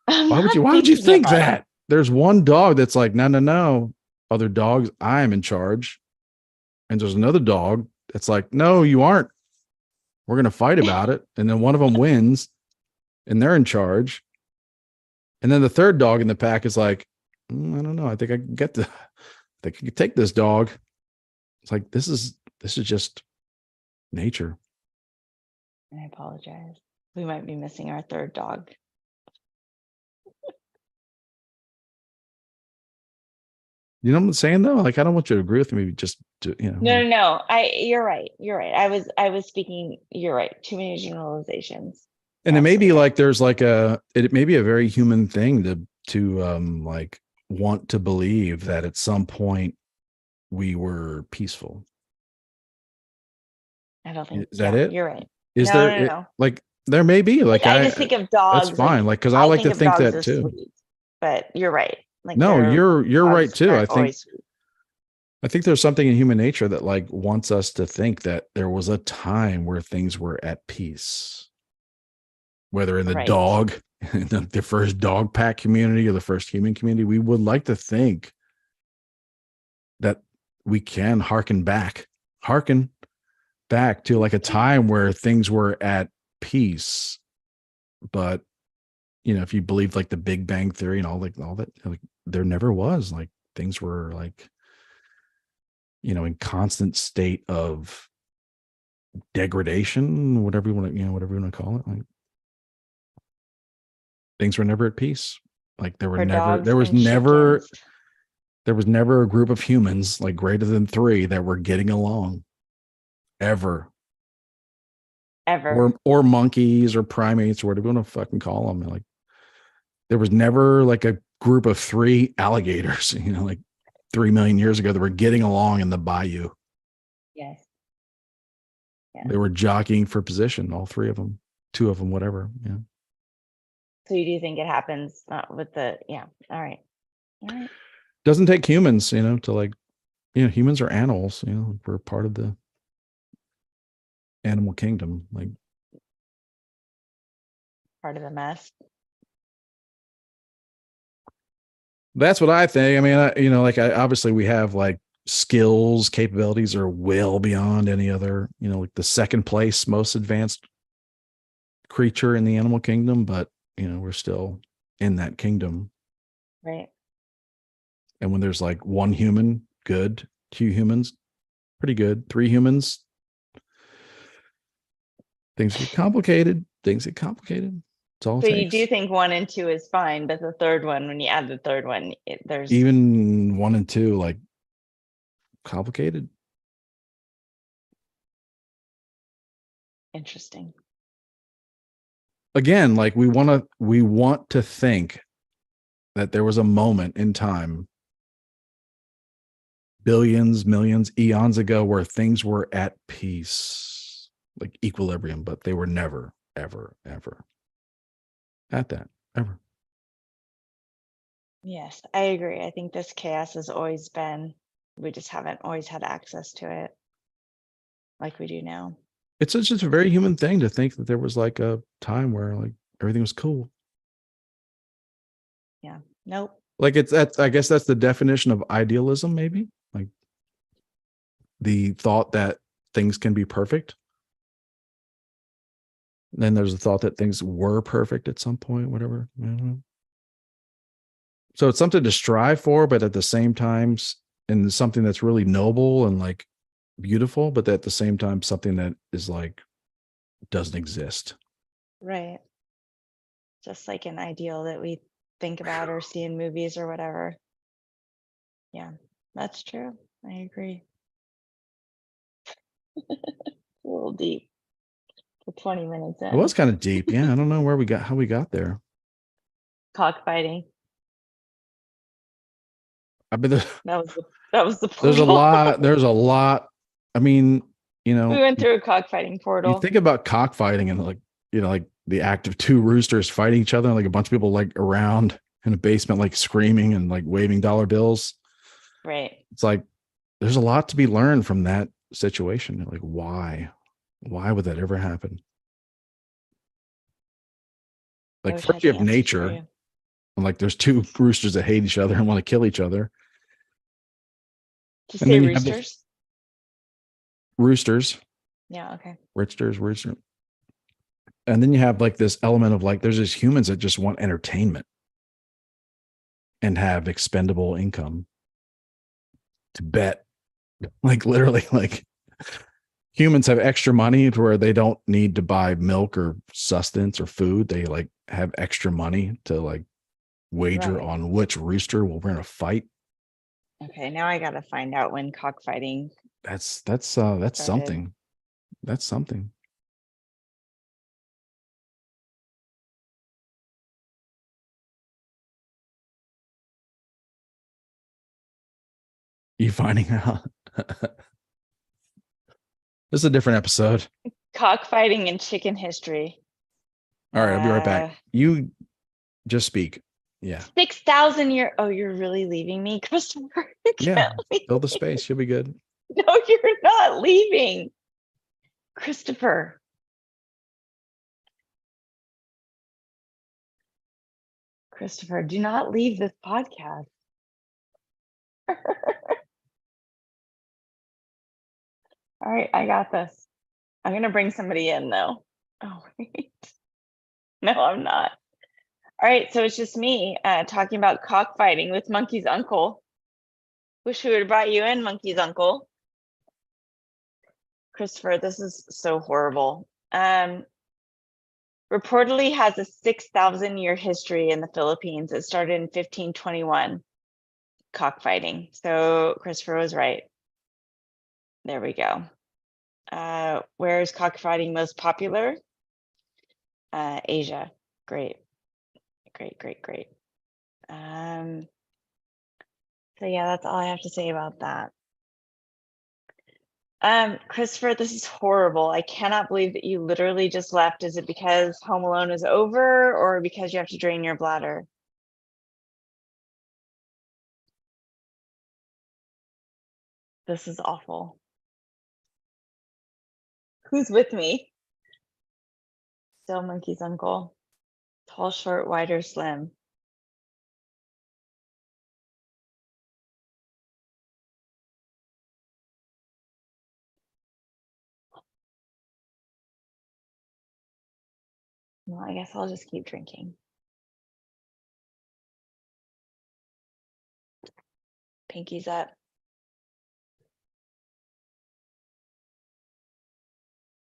I'm Why would you not think thinking about that? There's one dog that's like, "No, no, no. Other dogs, I am in charge." And there's another dog that's like, "No, you aren't. We're going to fight about it." And then one of them wins and they're in charge. And then the third dog in the pack is like, I don't know. I think I can get the, I think I can take this dog. It's like, this is just nature. I apologize. We might be missing our third dog. You know what I'm saying though? Like, I don't want you to agree with me. Just to, No, no, no. You're right. You're right. I was speaking, you're right. Too many generalizations. and it may be Absolutely right. like, there's like it may be a very human thing to like want to believe that at some point we were peaceful. I don't think, Is that yeah, it? you're right. Is No, there no, no. like there may be like I just think of that's dogs, fine. Like, cause I I like think to of think dogs that as too. sweet, but you're right. Like No, you're right dogs too. aren't always sweet. I think there's something in human nature that like wants us to think that there was a time where things were at peace. Whether in the Right. dog, the first dog pack community or the first human community, we would like to think that we can harken back to like a time where things were at peace. But you know, if you believe like the Big Bang Theory and all that, like there never was. Like things were like, you know, in constant state of degradation, whatever you want to call it. Like things were never at peace. Like For dogs and there was never a group of humans like greater than 3 that were getting along ever. ever. Or monkeys or primates or whatever you want to fucking call them. Like there was never like a group of 3 alligators, you know, like 3 million years ago that were getting along in the bayou. Yes. Yeah. They were jockeying for position, all 3 of them, 2 of them, whatever. Yeah. So you do think it happens with the, yeah. All right. All right. Doesn't take humans, you know, to like, you know, humans are animals, you know, we're part of the animal kingdom. Like Part of the mess. that's what I think. I mean, you know, like obviously we have like skills, capabilities are well beyond any other, you know, like the second place most advanced creature in the animal kingdom, but you know, we're still in that kingdom. Right. And when there's like 1 human, good, 2 humans, pretty good, 3 humans, things get complicated. It's all it So you takes. do think 1 and 2 is fine, but the third one, when you add the third one, there's Even 1 and 2, like complicated. interesting. Again, like we want to think that there was a moment in time billions, millions, eons ago where things were at peace, like equilibrium, but they were never, ever, ever at that, ever. Yes, I agree. I think this chaos has always been, we just haven't always had access to it like we do now. It's just a very human thing to think that there was like a time where like everything was cool. Nope. Like I guess that's the definition of idealism, maybe, like the thought that things can be perfect. Then there's the thought that things were perfect at some point, whatever. I don't know. So it's something to strive for, but at the same time, and something that's really noble and like beautiful, but at the same time, something that is like doesn't exist. Right. Just like an ideal that we think about or see in movies or whatever. Yeah, that's true. I agree. A little deep for 20 minutes in. It was kind of deep. Yeah. I don't know how we got there. Cockfighting. I mean, That was the there's a lot. I mean, we went through a cockfighting you portal. think about cockfighting and like, like the act of two roosters fighting each other, and like a bunch of people like around in a basement, like screaming and like waving dollar bills. Right. It's like, there's a lot to be learned from that situation. Like, why would that ever happen? I Like, wish I first had you the have answer for nature, you. and like there's two roosters that hate each other and want to kill each other. Did you And say then you have the roosters? roosters, Yeah, okay. rooster. And then you have like this element of like, there's just humans that just want entertainment and have expendable income to bet. Like literally, like humans have extra money to where they don't need to buy milk or sustenance or food. They like have extra money to like wager Right. on which rooster will win a fight. Okay, now I gotta find out when cockfighting. That's Started. something. That's something. You finding out? This is a different episode. Cockfighting in chicken history. All right, I'll be right back. You just speak. Yeah. 6,000 year. Oh, you're really leaving me, Christopher? You Yeah. can't leave Fill the me. space. You'll be good. No, you're not leaving. Christopher. Christopher, do not leave this podcast. All right, I got this. I'm gonna bring somebody in though. Oh, wait. No, I'm not. All right, so it's just me talking about cockfighting with Monkey's uncle. Wish we would have brought you in, Monkey's uncle. Christopher, this is so horrible. Reportedly has a 6,000-year history in the Philippines. It started in 1521, cockfighting. So Christopher was right. There we go. Where is cockfighting most popular? Asia. Great. So yeah, that's all I have to say about that. Christopher, this is horrible. I cannot believe that you literally just left. Is it because Home Alone is over or because you have to drain your bladder? This is awful. Who's with me? Still Monkey's uncle. Tall, short, wide, or slim? Well, I guess I'll just keep drinking. Pinky's up.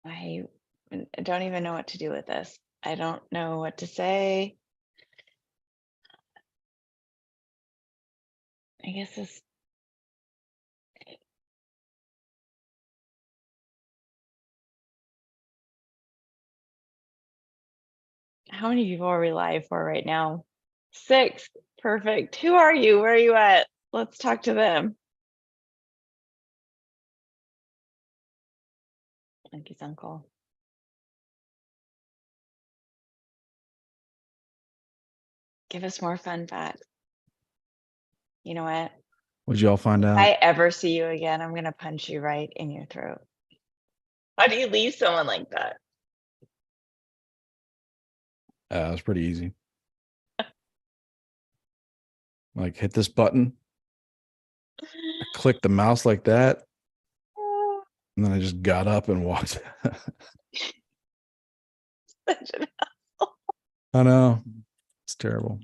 I don't even know what to do with this. I don't know what to say. I guess this. How many people are we live for right now? 6. Perfect. Who are you? Where are you at? Let's talk to them. Monkey's uncle. Give us more fun facts. You know what? What'd you all find If out? I ever see you again, I'm gonna punch you right in your throat. How do you leave someone like that? It was pretty easy. Like hit this button, I clicked the mouse like that, and then I just got up and walked. I know. It's terrible.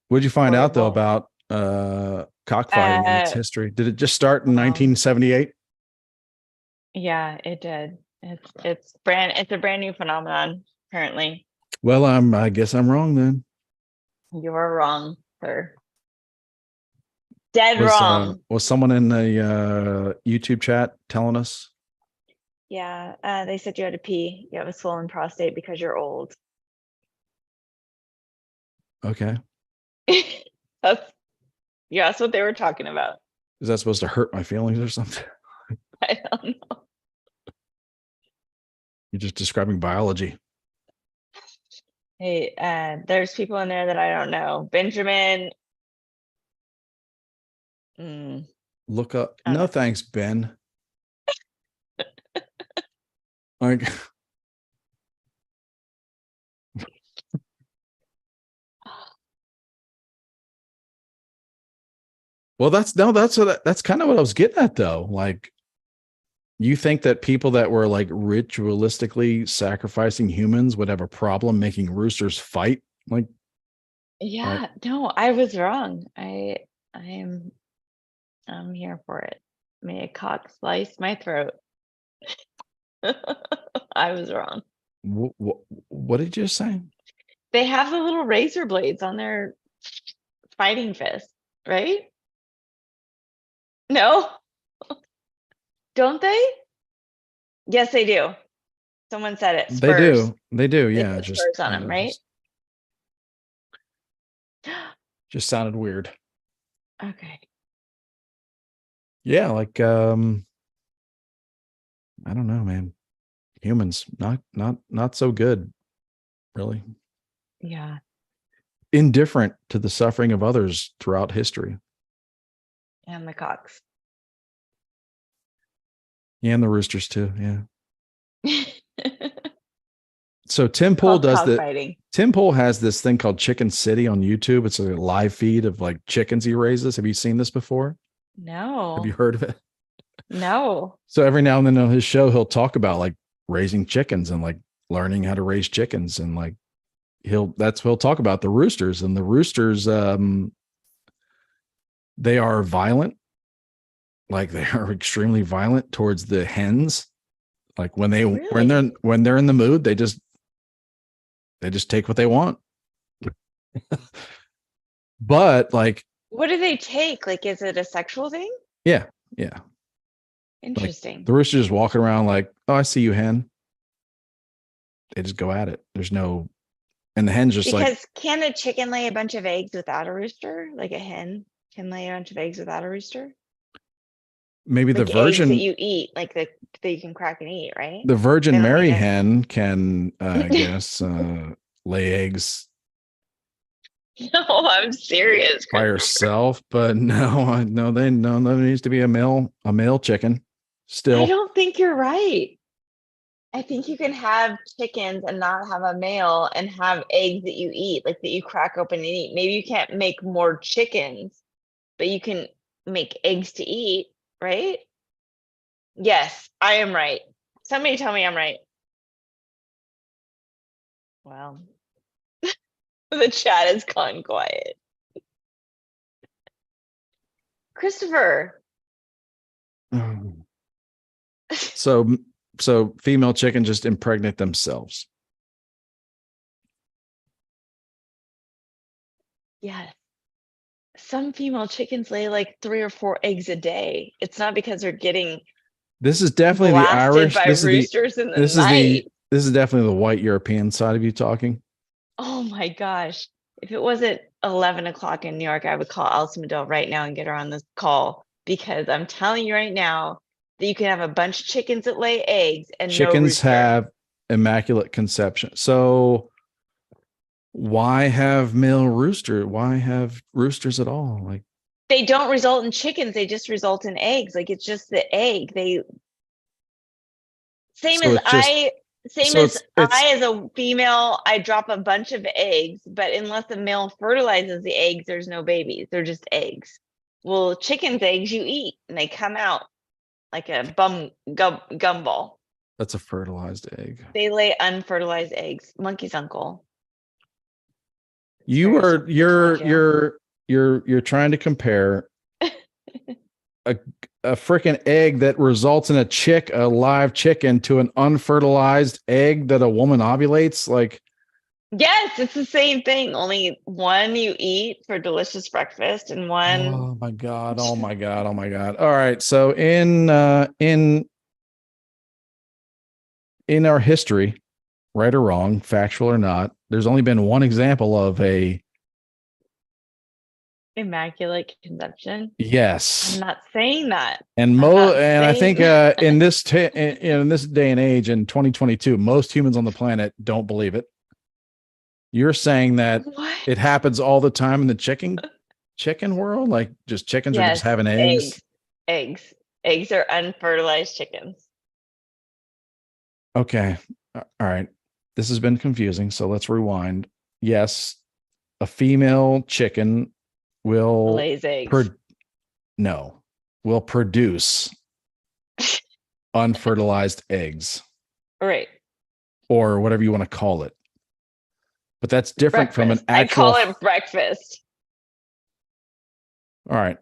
What'd you find out though Horrible. about cockfighting and its history? Did it just start in well, 1978? Yeah, it did. It's a brand new phenomenon currently. Well, I guess I'm wrong then. You are wrong, sir. Dead wrong. Was someone in the YouTube chat telling us? Yeah, they said you had to pee. You have a swollen prostate because you're old. Okay. That's what they were talking about. Is that supposed to hurt my feelings or something? I don't know. You're just describing biology. Hey, there's people in there that I don't know. Benjamin. Look up. No, thanks, Ben. Like, well, that's kind of what I was getting at though. Like, you think that people that were like ritualistically sacrificing humans would have a problem making roosters fight? Like, Yeah, no, I was wrong. I'm here for it. May a cock slice my throat. I was wrong. what did you say? They have the little razor blades on their fighting fist, right? No? Don't they? Yes, they do. Someone said it. They Spurs. do. They do. They Yeah. put Just spurs on them, right? Just sounded weird. Okay. Yeah. Like, I don't know, man. Humans, not so good, really. Yeah. Indifferent to the suffering of others throughout history. And the cocks. Yeah, and the roosters too. Yeah. So Tim Pool Tim Pool has this thing called Chicken City on YouTube. It's a live feed of like chickens he raises. Have you seen this before? No. Have you heard of it? No. So every now and then on his show, he'll talk about like raising chickens and like learning how to raise chickens. And like he'll talk about the roosters, and the roosters, they are violent. Like they are extremely violent towards the hens. Like when they're in the mood, they just take what they want. But like, what do they take? Like, is it a sexual thing? Yeah. Interesting. Like, the rooster just walking around like, oh, I see you, hen. They just go at it. There's no, and the hen's just because can a chicken lay a bunch of eggs without a rooster? Like a hen can lay a bunch of eggs without a rooster? Maybe like the virgin that you eat, like that you can crack and eat, right? The Virgin Mary hen can, I guess, lay eggs. No, I'm serious. By herself, but no, there needs to be a male chicken. Still, I don't think you're right. I think you can have chickens and not have a male and have eggs that you eat, like that you crack open and eat. Maybe you can't make more chickens, but you can make eggs to eat, right? Yes, I am right. Somebody tell me I'm right. Well, the chat has gone quiet. Christopher. So female chicken just impregnate themselves. Yes. Some female chickens lay like 3 or 4 eggs a day. It's not because they're getting This is definitely the Irish. By roosters in the night. This is definitely the white European side of you talking. Oh my gosh. If it wasn't 11 o'clock in New York, I would call Alison Medell right now and get her on this call, because I'm telling you right now that you can have a bunch of chickens that lay eggs and chickens have immaculate conception. So why have why have roosters at all? Like, they don't result in chickens, they just result in eggs. Like, it's just the egg. Same So as it's I, as a female, I drop a bunch of eggs, but unless the male fertilizes the eggs, there's no babies. They're just eggs. Well, chicken's eggs you eat, and they come out like a gumball. that's a fertilized egg. They lay unfertilized eggs. Monkey's uncle. You Very are simple to told you're trying to compare a freaking egg that results in a live chicken to an unfertilized egg that a woman ovulates. Like, Yes, it's the same thing. Only one you eat for delicious breakfast, and one. oh my God. Oh my God. Oh my God. All right. So in our history, right or wrong, factual or not, there's only been one example of a Immaculate conception. yes. I'm not saying that. And not I think saying in this in this day and age in 2022, most humans on the planet don't believe it. You're saying that What? it happens all the time in the chicken world, like just chickens are just having eggs. Eggs are unfertilized chickens. Okay, all right. This has been confusing, so let's rewind. Yes, a female chicken will Lays eggs. will produce unfertilized eggs Right. or whatever you want to call it. But that's different from an actual. I call it breakfast. All right.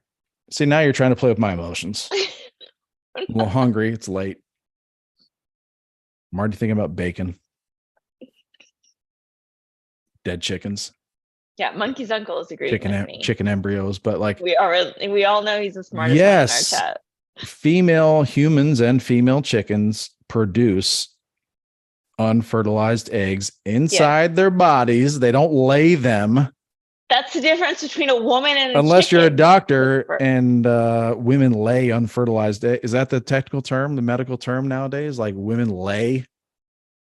See, now you're trying to play with my emotions. I'm a little hungry. It's late. I'm already thinking about bacon. Dead chickens. Yeah, Monkey's uncle is agreeing with me. Chicken embryos, but like we all know he's the smartest one in our chat. Female humans and female chickens produce unfertilized eggs inside their bodies. They don't lay them. That's the difference between a woman and a unless chicken. You're a doctor and women lay unfertilized eggs. Is that the technical term, the medical term nowadays? Like women lay?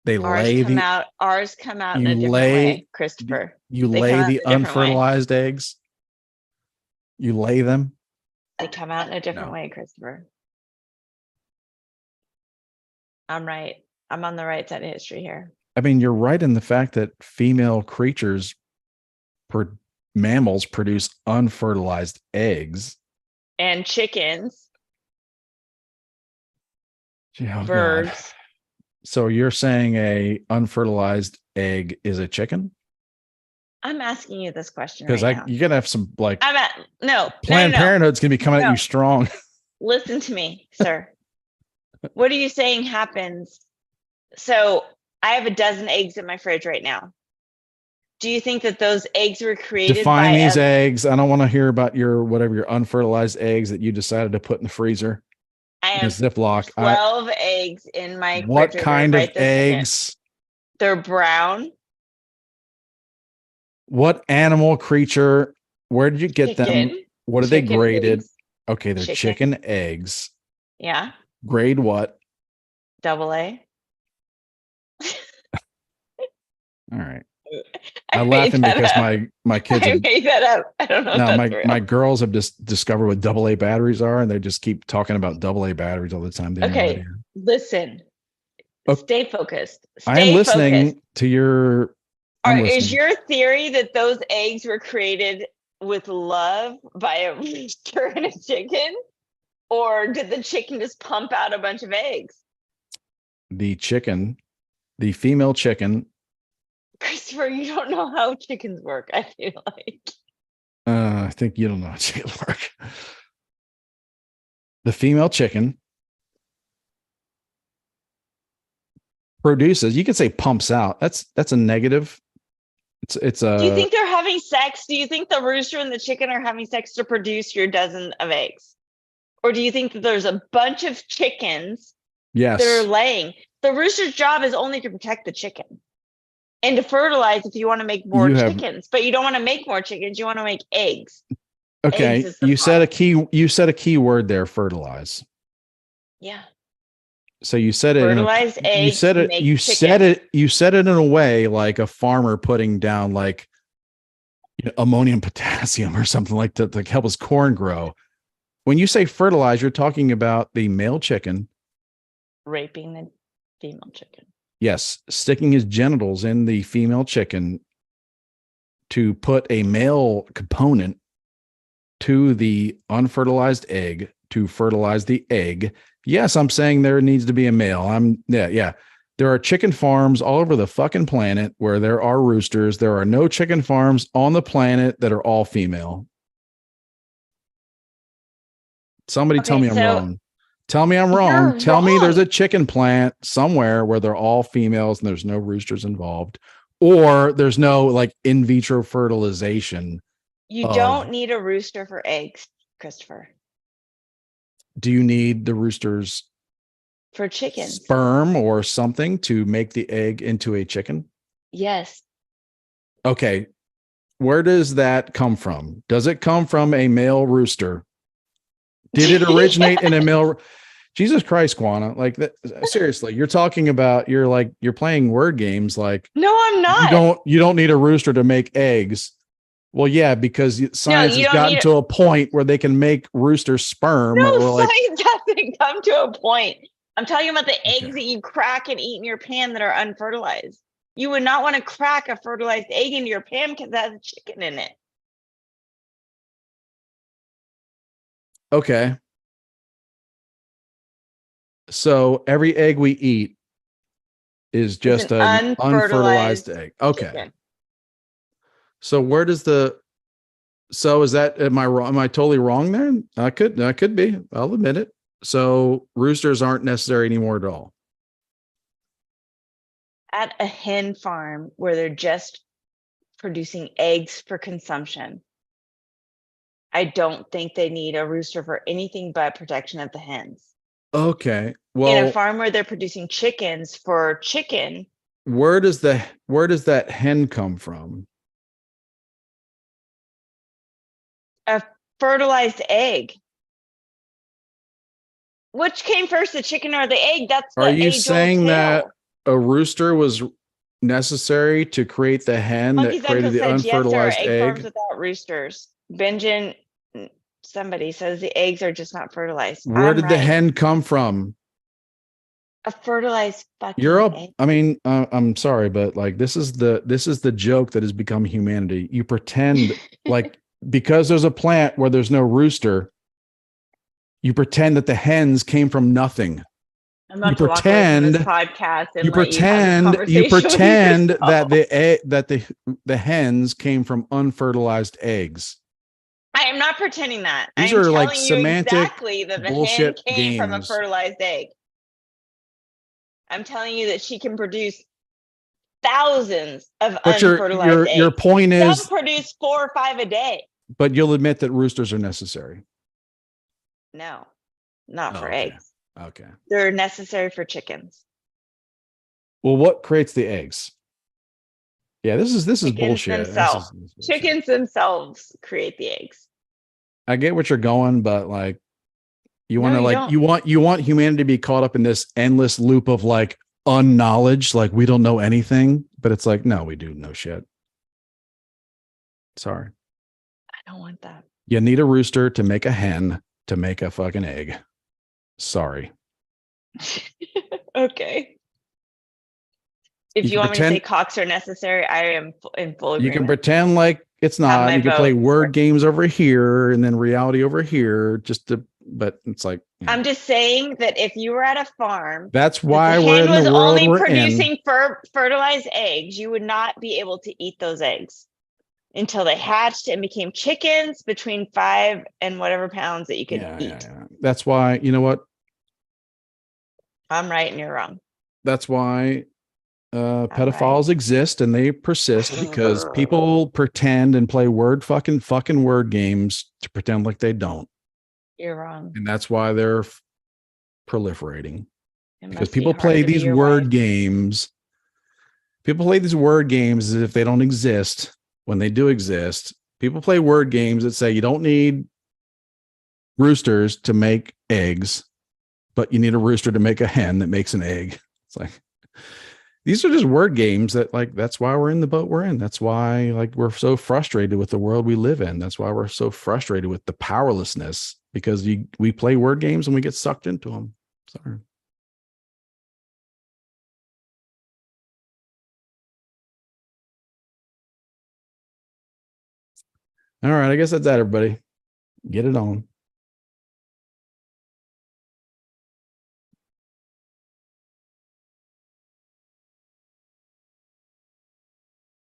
Ours come out in a different way, Christopher. You lay the unfertilized eggs? You lay them? They come out in a different way, Christopher. I'm right. I'm on the right side of history here. I mean, you're right in the fact that female creatures, mammals, produce unfertilized eggs. And chickens. Oh, birds. God. So you're saying a unfertilized egg is a chicken? I'm asking you this question because right now. you're gonna have some like Planned Parenthood's gonna be coming at you strong. Listen to me, sir. What are you saying happens? So I have a dozen eggs in my fridge right now. Do you think that those eggs were created? Define these eggs. I don't want to hear about your unfertilized eggs that you decided to put in the freezer. I have Ziploc. 12 eggs in my fridge. What kind of eggs? They're brown. What animal creature? Where did you get them? What are they graded? Eggs. Okay, they're chicken eggs. Yeah. Grade what? AA. All right. I'm laughing because my kids. I made that up. I don't know. No, my girls have just discovered what AA batteries are, and they just keep talking about AA batteries all the time. Okay, listen. Stay focused. I am listening to your. Is your theory that those eggs were created with love by a rooster and a chicken, or did the chicken just pump out a bunch of eggs? The female chicken. Christopher, you don't know how chickens work, I feel like. I think you don't know how chickens work. The female chicken produces, you could say pumps out. That's a negative. It's a. Do you think they're having sex? Do you think the rooster and the chicken are having sex to produce your dozen of eggs? Or do you think that there's a bunch of chickens that are laying? The rooster's job is only to protect the chicken and to fertilize if you want to make more chickens, but you don't want to make more chickens. You want to make eggs. Okay. You said a key word there, fertilize. Yeah. So you said it. Fertilized eggs. You said it in a way like a farmer putting down like ammonium potassium or something like that to help his corn grow. When you say fertilize, you're talking about the male chicken raping the female chicken. Yes, sticking his genitals in the female chicken to put a male component to the unfertilized egg to fertilize the egg. Yes, I'm saying there needs to be a male. Yeah. There are chicken farms all over the fucking planet where there are roosters. There are no chicken farms on the planet that are all female. Somebody tell me I'm wrong. Tell me I'm wrong. Tell me there's a chicken plant somewhere where they're all females and there's no roosters involved, or there's no like in vitro fertilization. You don't need a rooster for eggs, Christopher. Do you need the rooster's for chickens sperm or something to make the egg into a chicken? Yes. Okay. Where does that come from? Does it come from a male rooster? Did it originate in a male? Jesus Christ, Quana. Like that, seriously, you're talking about, you're playing word games. Like, no, I'm not. You don't need a rooster to make eggs. Well, yeah, because science has gotten to a point where they can make rooster sperm. No, science hasn't come to a point. I'm talking about the eggs that you crack and eat in your pan that are unfertilized. You would not want to crack a fertilized egg into your pan because that has chicken in it. Okay. So every egg we eat is just an unfertilized egg. Okay. Chicken. So where does is that, am I wrong? Am I totally wrong there? I could be, I'll admit it. So roosters aren't necessary anymore at all. At a hen farm where they're just producing eggs for consumption, I don't think they need a rooster for anything but protection of the hens. Okay. Well, in a farm where they're producing chickens for chicken. Where does that hen come from? A fertilized egg. Which came first, the chicken or the egg? That's Are you saying that a rooster was necessary to create the hen that created the unfertilized egg? Egg farms without roosters. Benjamin, somebody says the eggs are just not fertilized. Where did the hen come from? A fertilized fucking egg. I mean, I'm sorry, but like this is the joke that has become humanity. You pretend like because there's a plant where there's no rooster, you pretend that the hens came from nothing. I'm about to walk away from this podcast and you pretend that the hens came from unfertilized eggs. I am not pretending that. These are like semantic exactly that the hen came from a fertilized egg. I'm telling you that she can produce thousands of unfertilized eggs. Your point is some produce 4 or 5 a day. But you'll admit that roosters are necessary. No, not for eggs. Okay. They're necessary for chickens. Well, what creates the eggs? Yeah, this is bullshit. Chickens themselves create the eggs. I get what you're going, but like you want humanity to be caught up in this endless loop of like unknowledge, like we don't know anything, but it's like, no, we do know shit. Sorry. I don't want that. You need a rooster to make a hen to make a fucking egg. Sorry. Okay. If you want me to say cocks are necessary, I am in full agreement. You can pretend like it's not. You can play word games over here and then reality over here but it's like, I'm just saying that if you were at a farm, that's why we're in the world only producing fertilized eggs, you would not be able to eat those eggs until they hatched and became chickens between 5 and whatever pounds that you could eat. Yeah. That's why, you know what? I'm right and you're wrong. That's why pedophiles exist and they persist because people pretend and play fucking word games to pretend like they don't. You're wrong. And that's why they're proliferating. Because people play these word games. People play these word games as if they don't exist when they do exist. People play word games that say you don't need roosters to make eggs, but you need a rooster to make a hen that makes an egg. It's like, these are just word games that like, that's why we're in the boat we're in. That's why like we're so frustrated with the world we live in. That's why we're so frustrated with the powerlessness, because we play word games and we get sucked into them. Sorry. All right. I guess that's that, everybody. Get it on.